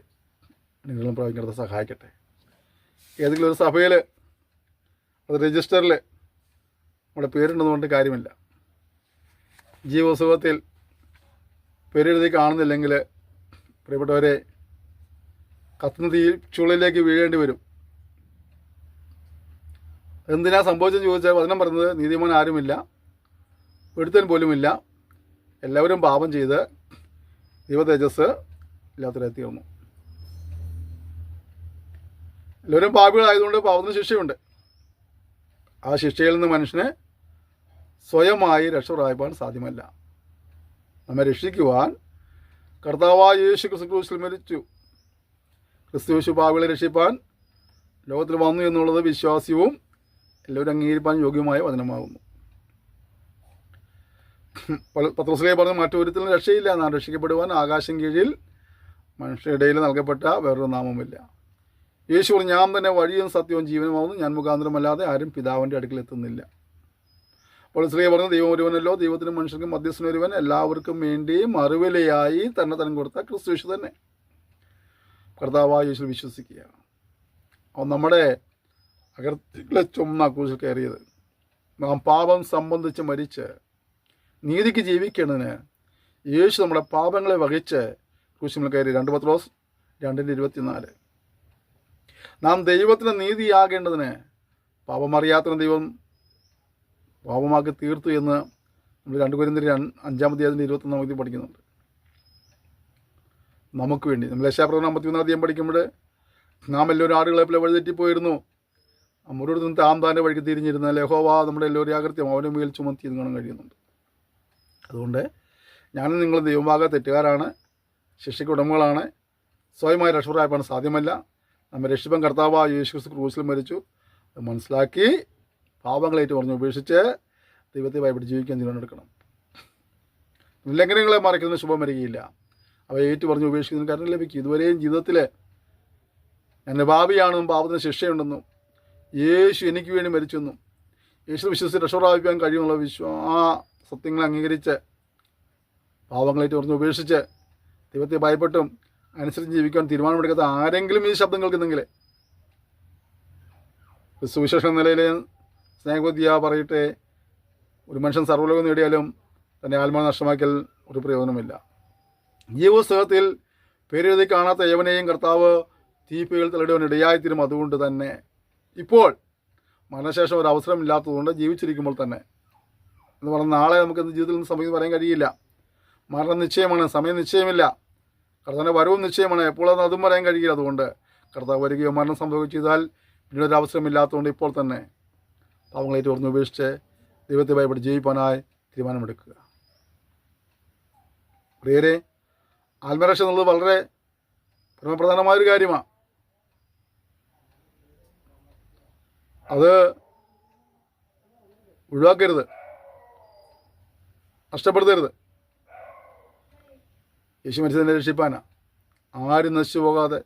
നിങ്ങളും പ്രാപിക്കുന്നത് സഹായിക്കട്ടെ. ഏതെങ്കിലും ഒരു സഭയിൽ അത് രജിസ്റ്ററിൽ നമ്മുടെ പേരുണ്ടെന്നുകൊണ്ട് കാര്യമില്ല. ജീവസുഖത്തിൽ പേരെഴുതി കാണുന്നില്ലെങ്കിൽ പ്രിയപ്പെട്ടവരെ കത്തുന്ന തീ ചുള്ളിലേക്ക് വീഴേണ്ടി വരും. എന്തിനാ സംഭവിച്ചെന്ന് ചോദിച്ചാൽ വചനം പറയുന്നത് നീതിമാൻ ആരുമില്ല, ഒരുത്തൻ പോലുമില്ല, എല്ലാവരും പാപം ചെയ്ത് ദൈവ തേജസ് ഇല്ലാത്തവരെ തീർന്നു. എല്ലാവരും പാപികളായതുകൊണ്ട് പാപത്തിന് ശിക്ഷയുണ്ട്. ആ ശിക്ഷയിൽ നിന്ന് മനുഷ്യന് സ്വയമായി രക്ഷ പ്രാപിപ്പാൻ സാധ്യമല്ല. നമ്മെ രക്ഷിക്കുവാൻ കർത്താവായ യേശു ക്രിസ്തുവിൽ മരിച്ചു. ക്രിസ്തു പാപികളെ രക്ഷിപ്പാൻ ലോകത്തിൽ വന്നു എന്നുള്ളത് വിശ്വാസ്യവും എല്ലാവരും അംഗീകരിപ്പാൻ യോഗ്യമായ വചനമാകുന്നു. പത്രോസിലേക്ക് പറഞ്ഞ മറ്റൊരുത്തിനും രക്ഷയില്ല. നാം രക്ഷിക്കപ്പെടുവാൻ ആകാശം കീഴിൽ മനുഷ്യരുടെയിൽ നൽകപ്പെട്ട വേറൊരു നാമമില്ല. യേശു പറഞ്ഞു, ഞാൻ തന്നെ വഴിയും സത്യവും ജീവനുമാവുന്നു, ഞാൻ മുഖാന്തരമല്ലാതെ ആരും പിതാവിൻ്റെ അടുക്കൽ എത്തുന്നില്ല. അപ്പോൾ സ്ത്രീ പറഞ്ഞു, ദൈവം ഒരുവനല്ലോ, ദൈവത്തിനും മനുഷ്യർക്കും മധ്യസ്ഥൻ ഒരുവൻ, എല്ലാവർക്കും വേണ്ടി മറുവിലയായി തന്നെ തന്നെ കൊടുത്ത ക്രിസ്തു യേശു തന്നെ. കർത്താവായ യേശു വിശ്വസിക്കുക. അവൻ നമ്മുടെ അകൃത്യങ്ങളെ ചുമന്ന ക്രൂശിൽ കയറിയത്. നാം പാപം സംബന്ധിച്ച് മരിച്ച് നീതിക്ക് ജീവിക്കേണ്ടതിന് യേശു നമ്മുടെ പാപങ്ങളെ വഹിച്ച് ക്രൂശിന്മേൽ കയറി. 2 പത്രോസ് 2:24. നാം ദൈവത്തിന് നീതിയാകേണ്ടതിന് പാപമറിയാത്തതിന് ദൈവം പാപമാക്കി തീർത്തു എന്ന് നമ്മൾ 2 കൊരിന്ത്യർ 5:21 പഠിക്കുന്നുണ്ട്. നമുക്ക് വേണ്ടി നമ്മൾ യെശയ്യാപ്രവചനം 53 പഠിക്കുമ്പോൾ നാം എല്ലാവരും ആടുകളെ പോലെ വഴിതെറ്റിപ്പോയിരുന്നു, ഓരോരുത്തരും താം താൻ്റെ വഴിക്ക് തിരിഞ്ഞിരുന്നാൽ യഹോവ നമ്മുടെ എല്ലാവരും അകൃത്യം അവൻ്റെ മേൽ ചുമത്തി എന്ന് കാണാൻ കഴിയുന്നുണ്ട്. അതുകൊണ്ട് ഞാനും നിങ്ങൾ ദൈവമാകെ തെറ്റുകാരാണ്, ശിക്ഷയ്ക്ക് ഉടമകളാണ്, സ്വയമായി രക്ഷപ്പെടാൻ സാധ്യമല്ല. നമ്മൾ രക്ഷിപ്പൻ കർത്താവായ യേശുക്രിസ്തു ക്രൂശിൽ മരിച്ചു. അത് മനസ്സിലാക്കി പാപങ്ങളേറ്റ് പറഞ്ഞ് ഉപേക്ഷിച്ച് ദൈവത്തെ ഭയപ്പെട്ട് ജീവിക്കാൻ തീരുമാനമെടുക്കണം. ലംഘനങ്ങളെ മറയ്ക്കുന്ന ശുഭം വരികയില്ല. അവ ഏറ്റു പറഞ്ഞ് ഉപേക്ഷിക്കുന്നതിന് കാരണം ലഭിക്കും. ഇതുവരെയും ജീവിതത്തിൽ എൻ്റെ ഭാവിയാണെന്നും പാപത്തിന് ശിക്ഷയുണ്ടെന്നും യേശു എനിക്ക് വേണ്ടി മരിച്ചെന്നും യേശു വിശ്വസിച്ച് രക്ഷപ്രാപിക്കാൻ കഴിയുമെന്നുള്ള ആ സത്യങ്ങളെ അംഗീകരിച്ച് പാപങ്ങളേറ്റ് പറഞ്ഞ് ഉപേക്ഷിച്ച് ദൈവത്തെ ഭയപ്പെട്ടും അനുസരിച്ച് ജീവിക്കാൻ തീരുമാനമെടുക്കാത്ത ആരെങ്കിലും ഈ ശബ്ദം കേൾക്കുന്നെങ്കിൽ സുവിശേഷ നിലയിൽ സ്നേഹബുദ്ധിയാ പറയട്ടെ, ഒരു മനുഷ്യൻ സർവ്വലോകം നേടിയാലും തൻ്റെ ആത്മാവ് നഷ്ടമാക്കിയാൽ ഒരു പ്രയോജനമില്ല. ജീവപുസ്തകത്തിൽ പേരെഴുതി കാണാത്ത യവനെയും കർത്താവ് തീപ്പുകൾ തള്ളിടുവാൻ ഇടയായിത്തീരും. അതുകൊണ്ട് തന്നെ ഇപ്പോൾ മരണശേഷം ഒരു അവസരമില്ലാത്തതുകൊണ്ട് ജീവിച്ചിരിക്കുമ്പോൾ തന്നെ എന്ന് പറഞ്ഞാൽ നാളെ നമുക്ക് ജീവിതത്തിൽ നിന്ന് സമയം പറയാൻ കഴിയില്ല. മരണം നിശ്ചയമാണ്, സമയം നിശ്ചയമില്ല, കർത്താവിൻ്റെ വരവും നിശ്ചയമാണ്, എപ്പോഴാണ് അതും പറയാൻ കഴിയില്ല. അതുകൊണ്ട് കർത്താവ് വരികയോ മരണം സംഭവിക്കുകയോ ചെയ്താൽ പിന്നീട് ഒരു അവസരമില്ലാത്തതുകൊണ്ട് ഇപ്പോൾ തന്നെ പാവങ്ങളേറ്റ് ഓർന്ന് ഉപേക്ഷിച്ച് ദൈവത്തെ ഭയപ്പെട്ട് ജീവിക്കാനായി തീരുമാനമെടുക്കുക. പ്രിയരെ, ആത്മരക്ഷ എന്നുള്ളത് വളരെ പരമപ്രധാനമായൊരു കാര്യമാണ്. അത് ഒഴിവാക്കരുത്, നഷ്ടപ്പെടുത്തരുത്. യേശു മരിച്ചതിനെ രക്ഷിപ്പാനാണ്, ആരും നശിച്ചു പോകാതെ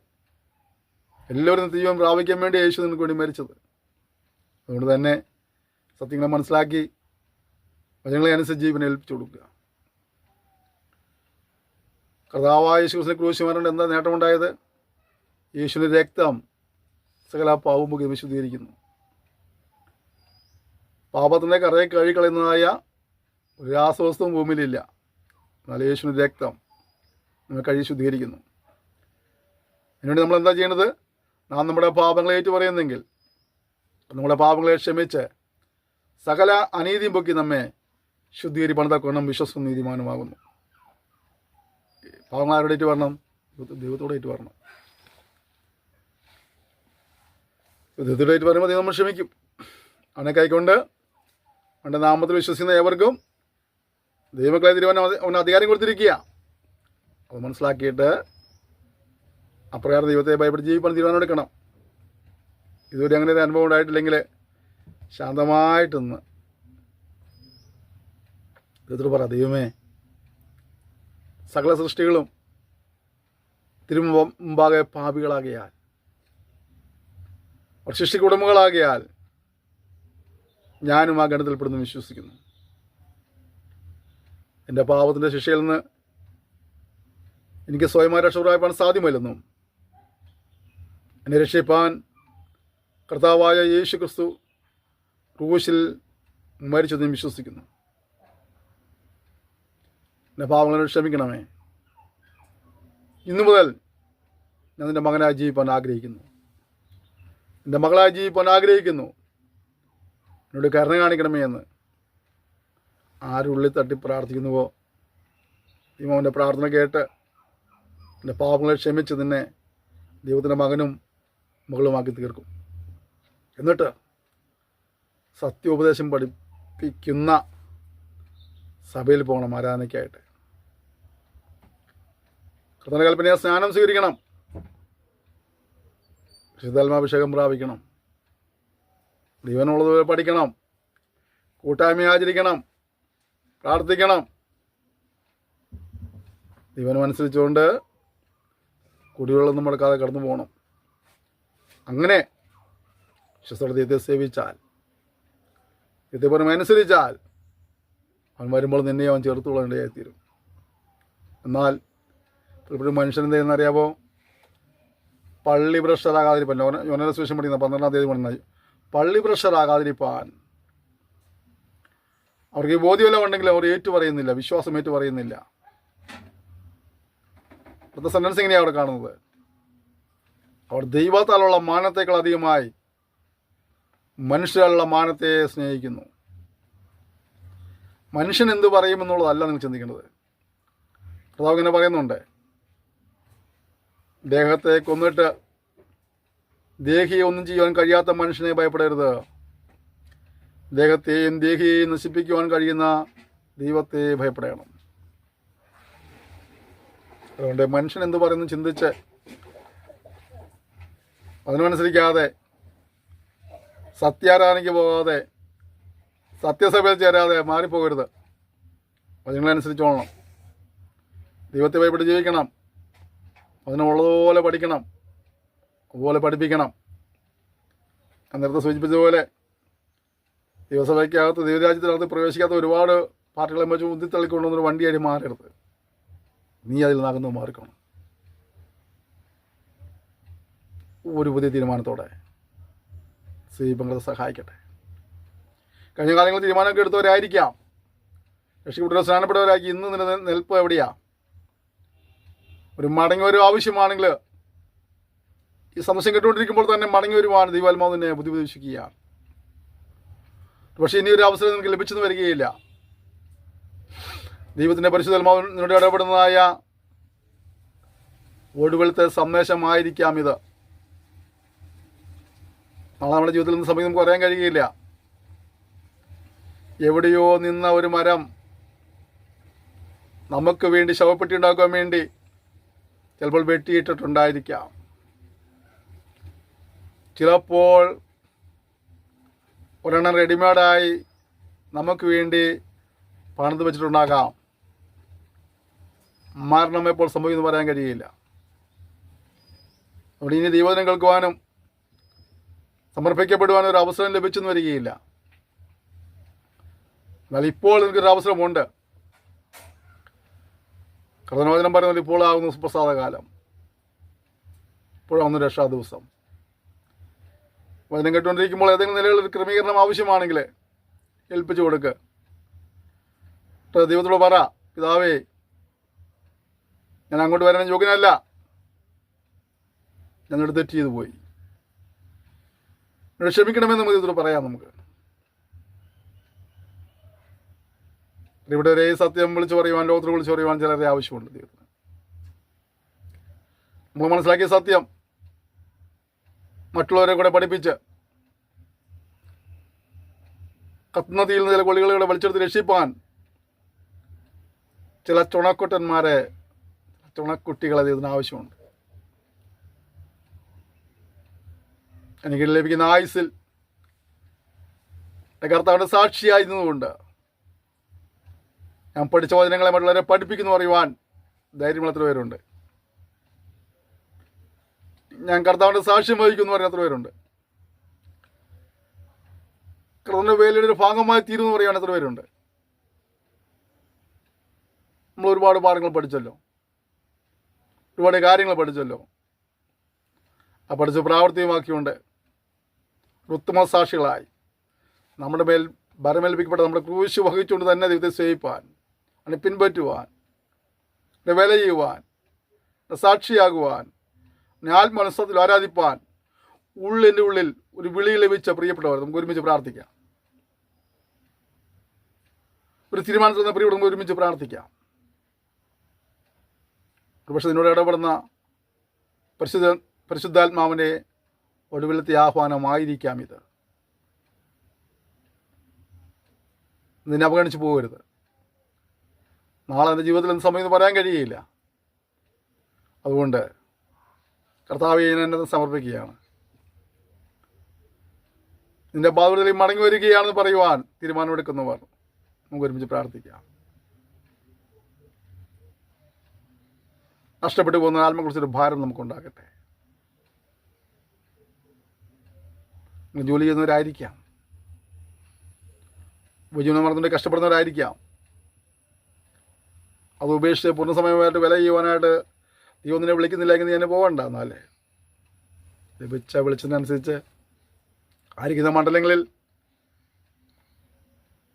എല്ലാവരും നിത്യജീവൻ പ്രാപിക്കാൻ വേണ്ടി യേശു നിങ്ങൾക്ക് വേണ്ടി മരിച്ചത്. അതുകൊണ്ട് തന്നെ സത്യങ്ങളെ മനസ്സിലാക്കി വചനങ്ങളെ അനുസരിച്ച് ജീവനെ ഏൽപ്പിച്ചു കൊടുക്കുക. കർത്താവായ യേശുക്രിസ്തുവിനെ ക്രൂശിൽ മരണം എന്താ നേട്ടമുണ്ടായത്? യേശുവിൻ്റെ രക്തം സകല പാപവും വിശുദ്ധീകരിക്കുന്നു. പാപത്തിൻ്റെ കറയെ കഴുകിക്കളയുന്നതായ ഒരു രാസവസ്തുവും ഭൂമിയിലില്ല. എന്നാൽ യേശുവിൻ്റെ രക്തം നമ്മെ കഴുകി ശുദ്ധീകരിക്കുന്നു. അതിനുവേണ്ടി നമ്മൾ എന്താ ചെയ്യേണ്ടത്? നാം നമ്മുടെ പാപങ്ങളെ ഏറ്റു പറയുന്നെങ്കിൽ നമ്മുടെ പാപങ്ങളെ ക്ഷമിച്ച് സകല അനീതിയും പൊക്കി നമ്മെ ശുദ്ധീകരിപ്പണതാക്കണം വിശ്വസ്ത നീതിമാനുമാകുന്നു. പാപങ്ങൾ ആരുടെ ഏറ്റു വരണം? ദൈവത്തോടെ ഏറ്റു വരണം. ദൈവത്തോടെ ഏറ്റു പറയുമ്പോൾ ദൈവം നമ്മൾ ക്ഷമിക്കും. അവനെ കൈക്കൊണ്ട് അവൻ്റെ നാമത്തിൽ വിശ്വസിക്കുന്ന ഏവർക്കും ദൈവമക്കളെ തിരുവാൻ അവന് അധികാരം കൊടുത്തിരിക്കുക. അത് മനസ്സിലാക്കിയിട്ട് അപ്രകാരം ദൈവത്തെ ഭയപ്പെട്ട് ജീവിക്കാൻ തീരുമാനം എടുക്കണം. ഇതുവരെ അങ്ങനെ ഒരു അനുഭവം ഉണ്ടായിട്ടില്ലെങ്കിൽ ശാന്തമായിട്ടൊന്ന് ദൈവത്തോട് പറ, ദൈവമേ, സകല സൃഷ്ടികളും മുമ്പാകെ പാപികളാകിയാൽ, അവർ സൃഷ്ടിക്ക് ഉടമകളാകിയാൽ ഞാനും ആ ഗണത്തിൽപ്പെടുന്നു വിശ്വസിക്കുന്നു. എൻ്റെ പാപത്തിൻ്റെ ശിക്ഷയിൽ നിന്ന് എനിക്ക് സ്വയമായി രക്ഷപ്പെടാൻ സാധ്യമല്ലെന്നും എന്നെ രക്ഷിപ്പാൻ കർത്താവായ യേശു ക്രിസ്തു ക്രൂശിൽ മരിച്ചതെന്ന് വിശ്വസിക്കുന്നു. എൻ്റെ പാപങ്ങളെ ക്ഷമിക്കണമേ. ഇന്നു മുതൽ ഞാൻ നിൻ്റെ മകനായി ജീവിപ്പാൻ ആഗ്രഹിക്കുന്നു, എൻ്റെ മകളായി ജീവിപ്പാൻ ആഗ്രഹിക്കുന്നു, എന്നോട് കരുണ കാണിക്കണമേ എന്ന് ആരുള്ളിൽ തട്ടി പ്രാർത്ഥിക്കുന്നുവോ ദൈവം അവൻ്റെ പ്രാർത്ഥന കേട്ട് എൻ്റെ പാപങ്ങളെ ക്ഷമിച്ച് നിന്നെ ദൈവത്തിൻ്റെ മകനും മകളുമാക്കി തീർക്കും. എന്നിട്ട് സത്യോപദേശം പഠിപ്പിക്കുന്ന സഭയിൽ പോകണം ആരാധനയ്ക്കായിട്ട്. കർത്തൻ്റെ കൽപ്പനയെ സ്നാനം സ്വീകരിക്കണം, ശുദ്ധാത്മാഭിഷേകം പ്രാപിക്കണം, ദൈവനുള്ളത് പഠിക്കണം, കൂട്ടായ്മ ആചരിക്കണം, പ്രാർത്ഥിക്കണം, ദൈവനുമനുസരിച്ചുകൊണ്ട് കുടിവെള്ളമൊന്നും മുടക്കാതെ കടന്നു പോകണം. അങ്ങനെ വിശ്വസ്തോടെ ദൈവത്തെ സേവിച്ചാൽ, ദൈവത്തെ അനുസരിച്ചാൽ അവൻ വരുമ്പോൾ നിന്നെ അവൻ ചേർത്തുകൊള്ളേണ്ടതായിത്തീരും. എന്നാൽ പലപ്പോഴും മനുഷ്യൻ എന്ത് ചെയ്യുന്നറിയാമോ? പള്ളി ഭ്രഷ്ടരാകാതിരിപ്പാൻ, യോഹന്നാന്റെ സുവിശേഷം പഠിക്കുന്ന 12-ാം തീയതി പഠിക്കുന്ന പള്ളി ഭ്രഷ്ടരാകാതിരിപ്പാൻ അവർക്ക് ഈ ബോധ്യമെല്ലാം ഉണ്ടെങ്കിൽ അവർ ഏറ്റു പറയുന്നില്ല, വിശ്വാസം ഏറ്റു പറയുന്നില്ല. അടുത്ത സെൻറ്റൻസ് ഇങ്ങനെയാണ് അവിടെ കാണുന്നത്. അവർ ദൈവത്താലുള്ള മാനത്തേക്കാൾ അധികമായി മനുഷ്യരുള്ള മാനത്തെ സ്നേഹിക്കുന്നു. മനുഷ്യൻ എന്ത് പറയുമെന്നുള്ളതല്ല നിങ്ങൾ ചിന്തിക്കേണ്ടത്. കർത്താവ് ഇങ്ങനെ പറയുന്നുണ്ട്, ദേഹത്തെ കൊന്നിട്ട് ദേഹിയെ ഒന്നും ചെയ്യാൻ കഴിയാത്ത മനുഷ്യനെ ഭയപ്പെടരുത്. ദേഹത്തെയും ദേഹിയെയും നശിപ്പിക്കുവാൻ കഴിയുന്ന ദൈവത്തെ ഭയപ്പെടണം. അതുകൊണ്ട് മനുഷ്യൻ എന്ത് പറയുന്നു ചിന്തിച്ച് അതിനനുസരിക്കാതെ, സത്യാരാധനയ്ക്ക് പോകാതെ, സത്യസഭയിൽ ചേരാതെ മാറിപ്പോകരുത്. വചനങ്ങളനുസരിച്ചോളണം. ദൈവത്തെ ഭയപ്പെട്ട് ജീവിക്കണം. അതിനുള്ളതുപോലെ പഠിക്കണം, അതുപോലെ പഠിപ്പിക്കണം. ഞാൻ നേരത്തെ സൂചിപ്പിച്ചതുപോലെ ദൈവസഭയ്ക്കകത്ത്, ദൈവരാജ്യത്തിനകത്ത് പ്രവേശിക്കാത്ത ഒരുപാട് പാർട്ടികളെ വെച്ച് ഉന്തിത്തള്ളിക്കൊണ്ടുവന്നൊരു വണ്ടിയായി മാറരുത്. നീ അതിൽ നിന്നകന്ന് മാറിക്കണം. ഒരു പുതിയ തീരുമാനത്തോടെ പങ്കെടുത്ത് സഹായിക്കട്ടെ. കഴിഞ്ഞ കാലങ്ങളിൽ തീരുമാനമൊക്കെ എടുത്തവരായിരിക്കാം, രക്ഷപ്പെട്ടവരോ സ്നാനപ്പെട്ടവരാക്കി ഇന്ന് നിൽപ്പ് എവിടെയാ? ഒരു മടങ്ങി ഒരു ആവശ്യമാണെങ്കിൽ ഈ സമസ്യം കേട്ടുകൊണ്ടിരിക്കുമ്പോൾ തന്നെ മടങ്ങി വരുവാൻ ദൈവാത്മാവ് തന്നെ ബുദ്ധിമുട്ടിക്കുകയാണ്. പക്ഷേ ഇനി ഒരു അവസരം നിങ്ങൾക്ക് ലഭിച്ചെന്ന് വരികയില്ല. ദൈവത്തിൻ്റെ പരിശുദ്ധാത്മാവ് നിന്നോട് ഇടപെടുന്നതായ ഒടുവിലത്തെ സന്ദേശമായിരിക്കാം ഇത്. നാളെ നമ്മുടെ ജീവിതത്തിൽ നിന്ന് സമയം നമുക്ക് പറയാൻ കഴിയുകയില്ല. എവിടെയോ നിന്ന ഒരു മരം നമുക്ക് വേണ്ടി ശവപ്പെട്ടി ഉണ്ടാക്കാൻ വേണ്ടി ചിലപ്പോൾ വെട്ടിയിട്ടിട്ടുണ്ടായിരിക്കാം. ചിലപ്പോൾ ഒരെണ്ണം റെഡിമെയ്ഡായി നമുക്ക് വേണ്ടി പണിത് വെച്ചിട്ടുണ്ടാകാം. മരണം എപ്പോൾ സംഭവിക്കുന്നു പറയാൻ കഴിയില്ല. അവിടെ ഇനി ദൈവവചനം കേൾക്കുവാനും സമർപ്പിക്കപ്പെടുവാനും ഒരു അവസരം ലഭിച്ചെന്ന് വരികയില്ല. എന്നാൽ ഇപ്പോൾ എനിക്കൊരു അവസരമുണ്ട്. കർത്തവചനം പറയുന്നത് ഇപ്പോഴാകുന്നു സുപ്രസാദകാലം, ഇപ്പോഴാകുന്നു രക്ഷാ ദിവസം. വചനം കേട്ടുകൊണ്ടിരിക്കുമ്പോൾ ഏതെങ്കിലും നിലയിൽ ഒരു ക്രമീകരണം ആവശ്യമാണെങ്കിൽ ഏൽപ്പിച്ചു കൊടുക്കുക. ദൈവത്തോട് പറ, പിതാവേ, ഞാൻ അങ്ങോട്ട് വരാൻ യോഗ്യനല്ല, ഞങ്ങളുടെ തെറ്റ് ചെയ്തു പോയി, എന്നോട് ക്ഷമിക്കണമെന്ന് നമുക്ക് ദൈവത്തോട് പറയാം. നമുക്ക് ഇവിടെ ഒരേ സത്യം വിളിച്ചു പറയുവാൻ, ലോകത്തിൽ വിളിച്ചു പറയുവാൻ ചിലരെ ആവശ്യമുണ്ട് ദൈവത്തിന്. നമ്മൾ മനസ്സിലാക്കിയ സത്യം മറ്റുള്ളവരെ കൂടെ പഠിപ്പിച്ച് കത്തുന്ന തീയിൽ നിന്ന് ചില കൊള്ളികളെ വലിച്ചെടുത്ത് രക്ഷിപ്പാൻ ചില ചുണക്കുട്ടന്മാരെ, ചുണക്കുട്ടികളെ ദൈവത്തിന് ആവശ്യമുണ്ട്. എനിക്ക് ലഭിക്കുന്ന ആയുസ്സിൽ കർത്താവിൻ്റെ സാക്ഷിയായിരുന്നതുകൊണ്ട് ഞാൻ പഠിച്ച വചനങ്ങളെ മറ്റുള്ളവരെ പഠിപ്പിക്കുന്നു പറയുവാൻ ധൈര്യമുള്ള എത്ര പേരുണ്ട്. ഞാൻ കർത്താവിൻ്റെ സാക്ഷ്യം വഹിക്കുന്നു പറയുന്ന എത്ര പേരുണ്ട്. കർത്താവിൻ്റെ വേലയുടെ ഒരു ഭാഗമായി തീരുമെന്ന് പറയാൻ എത്ര പേരുണ്ട്. നമ്മൾ ഒരുപാട് പാഠങ്ങൾ പഠിച്ചല്ലോ, ഒരുപാട് കാര്യങ്ങൾ പഠിച്ചല്ലോ. ആ പഠിച്ച് പ്രാവർത്തികമാക്കിക്കൊണ്ട് ഉത്തമ സാക്ഷികളായി നമ്മുടെ മേൽ ഭരമേൽപ്പിക്കപ്പെട്ട നമ്മുടെ ക്രൂശ് വഹിച്ചുകൊണ്ട് തന്നെ ദൈവത്തെ സേവിപ്പാൻ, അതിനെ പിൻപറ്റുവാൻ, വില ചെയ്യുവാൻ, സാക്ഷിയാകുവാൻ, ആത്മനസ്സത്തിൽ ആരാധിപ്പാൻ ഉള്ളിൻ്റെ ഉള്ളിൽ ഒരു വിളി ലഭിച്ച പ്രിയപ്പെട്ടവർ നമുക്ക് ഒരുമിച്ച് പ്രാർത്ഥിക്കാം. ഒരു തീരുമാനത്തിൽ നിന്ന് പ്രിയപ്പെട്ടവർ നമുക്ക് ഒരുമിച്ച് പ്രാർത്ഥിക്കാം. പക്ഷെ ഇതിനോട് ഇടപെടുന്ന പരിശുദ്ധാത്മാവിൻ്റെ ഒടുവിലത്തെ ആഹ്വാനമായിരിക്കാം ഇത്. നിന്നെ അവഗണിച്ച് പോകരുത്. നാളെ എൻ്റെ ജീവിതത്തിൽ എന്ത് സമയം പറയാൻ കഴിയുകയില്ല. അതുകൊണ്ട് കർത്താവേ, ഞാൻ എന്നെ സമർപ്പിക്കുകയാണ്. നിന്റെ പാതകളിൽ മടങ്ങി വരികയാണെന്ന് പറയുവാൻ തീരുമാനമെടുക്കുന്നവർ നമുക്ക് ഒരുമിച്ച് പ്രാർത്ഥിക്കാം. നഷ്ടപ്പെട്ടു പോകുന്ന ആത്മക്കുറിച്ചൊരു ഭാരം നമുക്കുണ്ടാകട്ടെ. ജോലി ചെയ്യുന്നവരായിരിക്കാം, ഉപജീവനം നടന്നുകൊണ്ട് കഷ്ടപ്പെടുന്നവരായിരിക്കാം. അത് ഉപേക്ഷിച്ച് പൂർണ്ണസമയമായിട്ട് വില ചെയ്യുവാനായിട്ട് ദൈവം നിന്നെ വിളിക്കുന്നില്ലെങ്കിൽ നീ എന്നെ പോകണ്ട. എന്നാലേ ലഭിച്ച വിളിച്ചതിനനുസരിച്ച് ആയിരിക്കുന്ന മണ്ഡലങ്ങളിൽ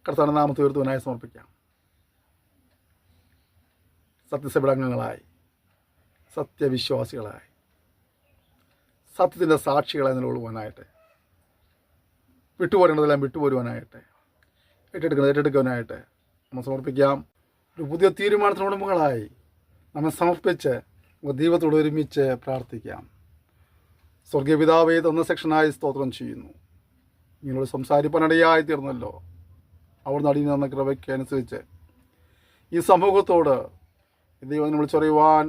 കർത്താവിന്റെ നാമത്തെ ഉയർത്തുവാനായി സമർപ്പിക്കാം. സത്യസഭയുടെ അംഗങ്ങളായി സത്യവിശ്വാസികളായി സത്യത്തിൻ്റെ സാക്ഷികളായി നിലകൊള്ളുവാനായിട്ട്, വിട്ടുപോരേണ്ടതെല്ലാം വിട്ടുപോരുവാനായിട്ട്, ഏറ്റെടുക്കുവാനായിട്ട് നമ്മൾ സമർപ്പിക്കാം. ഒരു പുതിയ തീരുമാനത്തിനോട് മുകളായി നമ്മെ സമർപ്പിച്ച് ദൈവത്തോട് ഒരുമിച്ച് പ്രാർത്ഥിക്കാം. സ്വർഗീയ പിതാവേ, തന്ന സെക്ഷനായി സ്തോത്രം ചെയ്യുന്നു. നിങ്ങളോട് സംസാരിപ്പാനിടയായി തീർന്നല്ലോ. അവിടുന്ന് അടിയിൽ നിന്ന കൃപയ്ക്ക് അനുസരിച്ച് ഈ സമൂഹത്തോട് ദൈവം വിളിച്ചറിയുവാൻ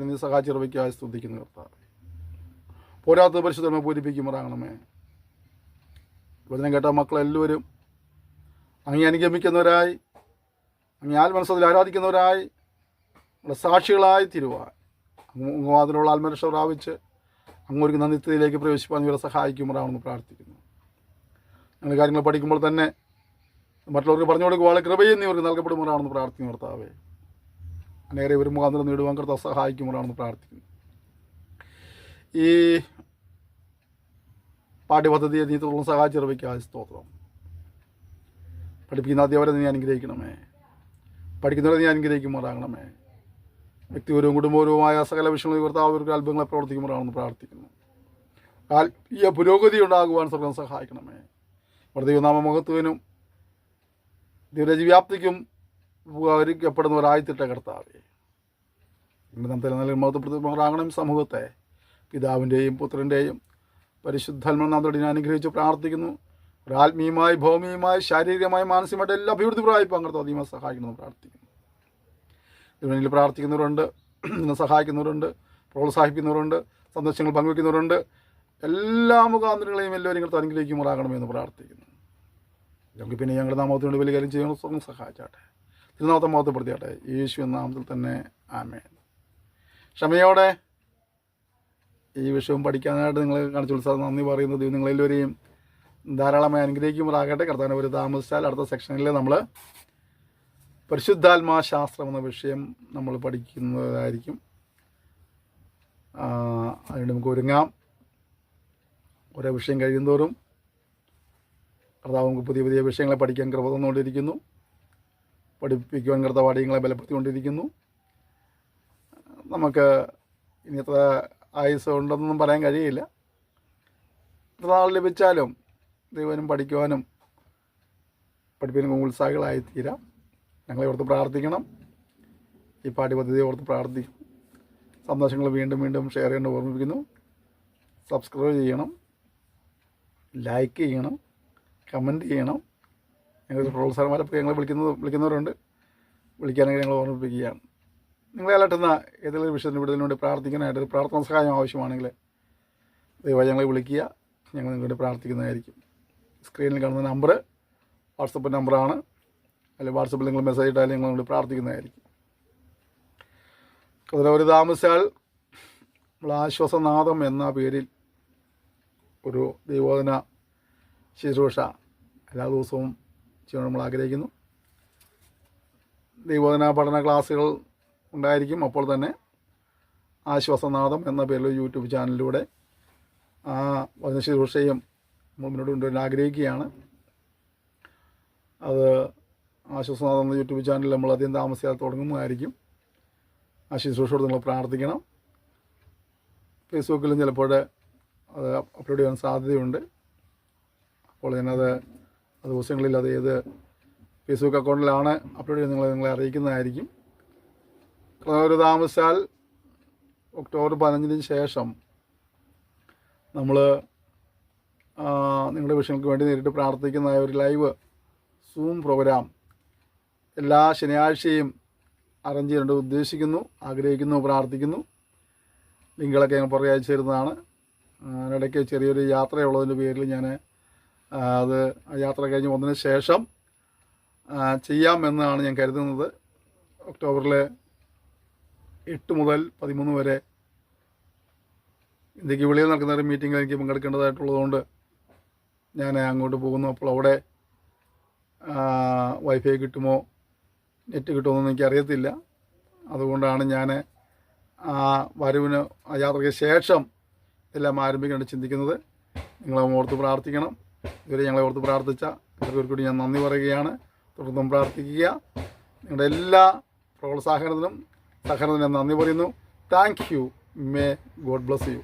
നീ സഹായിച്ച കൃപയ്ക്കായി സ്തുതിക്കുന്നു കർത്താവേ. പോരാത്ത പരിശുദ്ധമേ പൂരിപ്പിക്കുമാറാകണമേ. വചനം കേട്ട മക്കളെല്ലാവരും അങ്ങേ അനുഗമിക്കുന്നവരായി, അങ്ങേ ആത്മനസ്സത്തിൽ ആരാധിക്കുന്നവരായി, നമ്മുടെ സാക്ഷികളായി തീരുവാൻ അതിനുള്ള ആത്മരക്ഷ പ്രാപിച്ച് അങ്ങോട്ട് നിത്യതയിലേക്ക് പ്രവേശിപ്പാൻ ഇവരെ സഹായിക്കുമാറാണെന്ന് പ്രാർത്ഥിക്കുന്നു. ഞങ്ങൾ കാര്യങ്ങൾ പഠിക്കുമ്പോൾ തന്നെ മറ്റുള്ളവർക്ക് പറഞ്ഞു കൊടുക്കുവാനുള്ള കൃപയും ഇവർക്ക് നൽകപ്പെടുമാറാണെന്ന് പ്രാർത്ഥിക്കുന്നു കർത്താവേ. അനേറെ ഒരു മുഖാന്തരം നേടുവാൻ കർത്താവ് സഹായിക്കുമാറാണെന്ന് പ്രാർത്ഥിക്കുന്നു. ഈ പാഠ്യപദ്ധതിയെ നീ തുടർന്ന് സഹായിച്ച കൃപയ്ക്കായി സ്തോത്രം. പഠിപ്പിക്കുന്ന അധ്യാപകരെ നീ അനുഗ്രഹിക്കണമേ. പഠിക്കുന്നവരെ നീ അനുഗ്രഹിക്കുമാറാകണമേ. വ്യക്തിപരവും കുടുംബപരവുമായ സകല വിഷയങ്ങളിൽ കർത്താവ് അവർക്ക് അത്ഭുതങ്ങളെ പ്രവർത്തിക്കുമാറാണെന്ന് പ്രാർത്ഥിക്കുന്നു. ആത്മീയ പുരോഗതി ഉണ്ടാകുവാൻ സ്വർഗം സഹായിക്കണമേ. നമ്മുടെ ദൈവനാമ മഹത്വനും ദൈവരാജ്യവ്യാപ്തിക്കും ഉപകരിക്കപ്പെടുന്നവരായിത്തിട്ട കർത്താവേ, നമ്മുടെ നാം നിലനിൽ മഹത്വപ്പെടുത്തുമാറാകണം. സമൂഹത്തെ പിതാവിൻ്റെയും പുത്രൻ്റെയും പരിശുദ്ധാത്മനാമത്തോടെ ഞാൻ അനുഗ്രഹിച്ച് പ്രാർത്ഥിക്കുന്നു. ഒരു ആത്മീയമായി, ഭൗമികമായി, ശാരീരികമായി, മാനസികമായിട്ട് എല്ലാ അഭിവൃദ്ധി പ്രാപിപ്പാൻ കർത്താവ് അധികമായി സഹായിക്കണമെന്ന് പ്രാർത്ഥിക്കുന്നു. ഇതിൽ പ്രാർത്ഥിക്കുന്നവരുണ്ട്, ഇതിനെ സഹായിക്കുന്നവരുണ്ട്, പ്രോത്സാഹിപ്പിക്കുന്നവരുണ്ട്, സന്ദേശങ്ങൾ പങ്കുവയ്ക്കുന്നവരുണ്ട്. എല്ലാ മുഖാന്തരങ്ങളെയും എല്ലാവരും കർത്താവ് അനുഗ്രഹിക്കുമാറാകണമെന്ന് പ്രാർത്ഥിക്കുന്നു. ഞങ്ങൾക്ക് പിന്നെ ഞങ്ങളുടെ നാമത്തിനോട് വലിയ കാര്യം ചെയ്യണം. സ്വന്തം സഹായിച്ചാട്ടെ, തിരുനാമത്തെ മഹത്വപ്പെടുത്തിയാട്ടെ. യേശു എന്ന നാമത്തിൽ തന്നെ ആമേൻ. ക്ഷമയോടെ ഈ വിഷയം പഠിക്കാനായിട്ട് നിങ്ങൾ കാണിച്ചു കൊടുത്താൽ നന്ദി പറയുന്നത് നിങ്ങളെല്ലാവരെയും ധാരാളമായി അനുഗ്രഹിക്കുമാറാകട്ടെ. കർത്താവിനെ ഒരു താമസിച്ചാൽ അടുത്ത സെക്ഷനിൽ നമ്മൾ പരിശുദ്ധാത്മാ ശാസ്ത്രം എന്ന വിഷയം നമ്മൾ പഠിക്കുന്നതായിരിക്കും. അതിന് നമുക്ക് ഒരുങ്ങാം. ഓരോ വിഷയം കഴിയുന്തോറും കർത്താവ് നമുക്ക് പുതിയ പുതിയ വിഷയങ്ങളെ പഠിക്കാൻ കൃപ തന്നുകൊണ്ടിരിക്കുന്നു. പഠിപ്പിക്കുവാൻ കർത്താവ് അടിയങ്ങളെ ബലപ്പെടുത്തിക്കൊണ്ടിരിക്കുന്നു. നമുക്ക് ഇനി എത്ര ആയുസ് ഉണ്ടെന്നൊന്നും പറയാൻ കഴിയില്ല. എത്ര നാൾ ലഭിച്ചാലും ദൈവനും പഠിക്കുവാനും പഠിപ്പിക്കാനും ഉത്സാഹികളായി തീരാം. ഞങ്ങളെ ഓർത്ത് പ്രാർത്ഥിക്കണം. ഈ പാഠ്യപദ്ധതിയെ ഓർത്ത് പ്രാർത്ഥിക്കും. സന്ദേശങ്ങൾ വീണ്ടും വീണ്ടും ഷെയർ ചെയ്യേണ്ട ഓർമ്മിപ്പിക്കുന്നു. സബ്സ്ക്രൈബ് ചെയ്യണം, ലൈക്ക് ചെയ്യണം, കമൻറ്റ് ചെയ്യണം. ഞങ്ങൾക്ക് പ്രോത്സാഹനമാരൊക്കെ ഞങ്ങളെ വിളിക്കുന്നവരുണ്ട്. വിളിക്കാനൊക്കെ ഞങ്ങൾ ഓർമ്മിപ്പിക്കുകയാണ്. നിങ്ങളെ അലട്ടുന്ന ഏതെങ്കിലും വിഷയത്തിന് വിടുതലിന് വേണ്ടി പ്രാർത്ഥിക്കാനായിട്ട് ഒരു പ്രാർത്ഥന സഹായം ആവശ്യമാണെങ്കിൽ ദയവായി ഞങ്ങളെ വിളിക്കുക. ഞങ്ങൾ നിങ്ങൾക്ക് വേണ്ടി പ്രാർത്ഥിക്കുന്നതായിരിക്കും. സ്ക്രീനിൽ കാണുന്ന നമ്പർ വാട്സപ്പ് നമ്പറാണ്. അല്ലെങ്കിൽ വാട്സപ്പിൽ നിങ്ങൾ മെസ്സേജ് ഇട്ടാലും ഞങ്ങൾ വേണ്ടി പ്രാർത്ഥിക്കുന്നതായിരിക്കും. ഒരു താമസിച്ചാൽ നമ്മൾ ആശ്വാസനാഥം എന്ന പേരിൽ ഒരു ദൈവോധന ശുശ്രൂഷ എല്ലാ ദിവസവും ചെയ്യാൻ നമ്മൾ ആഗ്രഹിക്കുന്നു. ദൈവോധന പഠന ക്ലാസ്സുകൾ ഉണ്ടായിരിക്കും. അപ്പോൾ തന്നെ ആശ്വാസനാഥം എന്ന പേരിൽ യൂട്യൂബ് ചാനലിലൂടെ ആ വചന ശുശ്രൂഷയും മുന്നോട്ട് കൊണ്ടുവരാൻ ആഗ്രഹിക്കുകയാണ്. അത് ആശ്വാസനാഥം എന്ന യൂട്യൂബ് ചാനൽ നമ്മൾ അധികം താമസിയാതെ തുടങ്ങുന്നതായിരിക്കും. ആ ശുശ്രൂഷയോട് നിങ്ങൾ പ്രാർത്ഥിക്കണം. ഫേസ്ബുക്കിലും ചിലപ്പോൾ അത് അപ്ലോഡ് ചെയ്യാൻ സാധ്യതയുണ്ട്. അപ്പോൾ ഞാനത് ദിവസങ്ങളിൽ അത് ഏത് ഫേസ്ബുക്ക് അക്കൗണ്ടിലാണ് അപ്ലോഡ് ചെയ്യുന്നത് നിങ്ങളെ അറിയിക്കുന്നതായിരിക്കും. ഒരു താമസിച്ചാൽ ഒക്ടോബർ 15 ശേഷം നമ്മൾ നിങ്ങളുടെ വിഷയങ്ങൾക്ക് വേണ്ടി നേരിട്ട് പ്രാർത്ഥിക്കുന്ന ഒരു ലൈവ് സൂം പ്രോഗ്രാം എല്ലാ ശനിയാഴ്ചയും അറേഞ്ച് ചെയ്യാൻ ഉദ്ദേശിക്കുന്നു, ആഗ്രഹിക്കുന്നു, പ്രാർത്ഥിക്കുന്നു. ലിങ്കുകളൊക്കെ ഞങ്ങൾ പുറകെ അയച്ചു തരുന്നതാണ്. അതിനിടയ്ക്ക് ചെറിയൊരു യാത്രയുള്ളതിൻ്റെ പേരിൽ ഞാൻ അത് യാത്ര കഴിഞ്ഞ് വന്നതിന് ശേഷം ചെയ്യാമെന്നാണ് ഞാൻ കരുതുന്നത്. ഒക്ടോബറിൽ 8 മുതൽ 13 വരെ ഇന്ത്യക്ക് വെളിയിൽ നടക്കുന്ന ഒരു മീറ്റിങ്ങിൽ എനിക്ക് പങ്കെടുക്കേണ്ടതായിട്ടുള്ളതുകൊണ്ട് ഞാൻ അങ്ങോട്ട് പോകുന്നു. അപ്പോൾ അവിടെ വൈഫൈ കിട്ടുമോ നെറ്റ് കിട്ടുമോ എന്ന് എനിക്കറിയത്തില്ല. അതുകൊണ്ടാണ് ഞാൻ ആ വരവിന് ആ യാത്രയ്ക്ക് ശേഷം എല്ലാം ആരംഭിക്കേണ്ടി ചിന്തിക്കുന്നത്. നിങ്ങളെ ഓർത്ത് പ്രാർത്ഥിക്കണം. ഇവരെ ഞങ്ങളെ ഓർത്ത് പ്രാർത്ഥിച്ച എല്ലാവർക്കും കൂടി ഞാൻ നന്ദി പറയുകയാണ്. തുടർന്നും പ്രാർത്ഥിക്കുക. നിങ്ങളുടെ എല്ലാ പ്രോത്സാഹനത്തിനും സഹകരണത്തിനും നന്ദി പറയുന്നു. Thank you. May God bless you.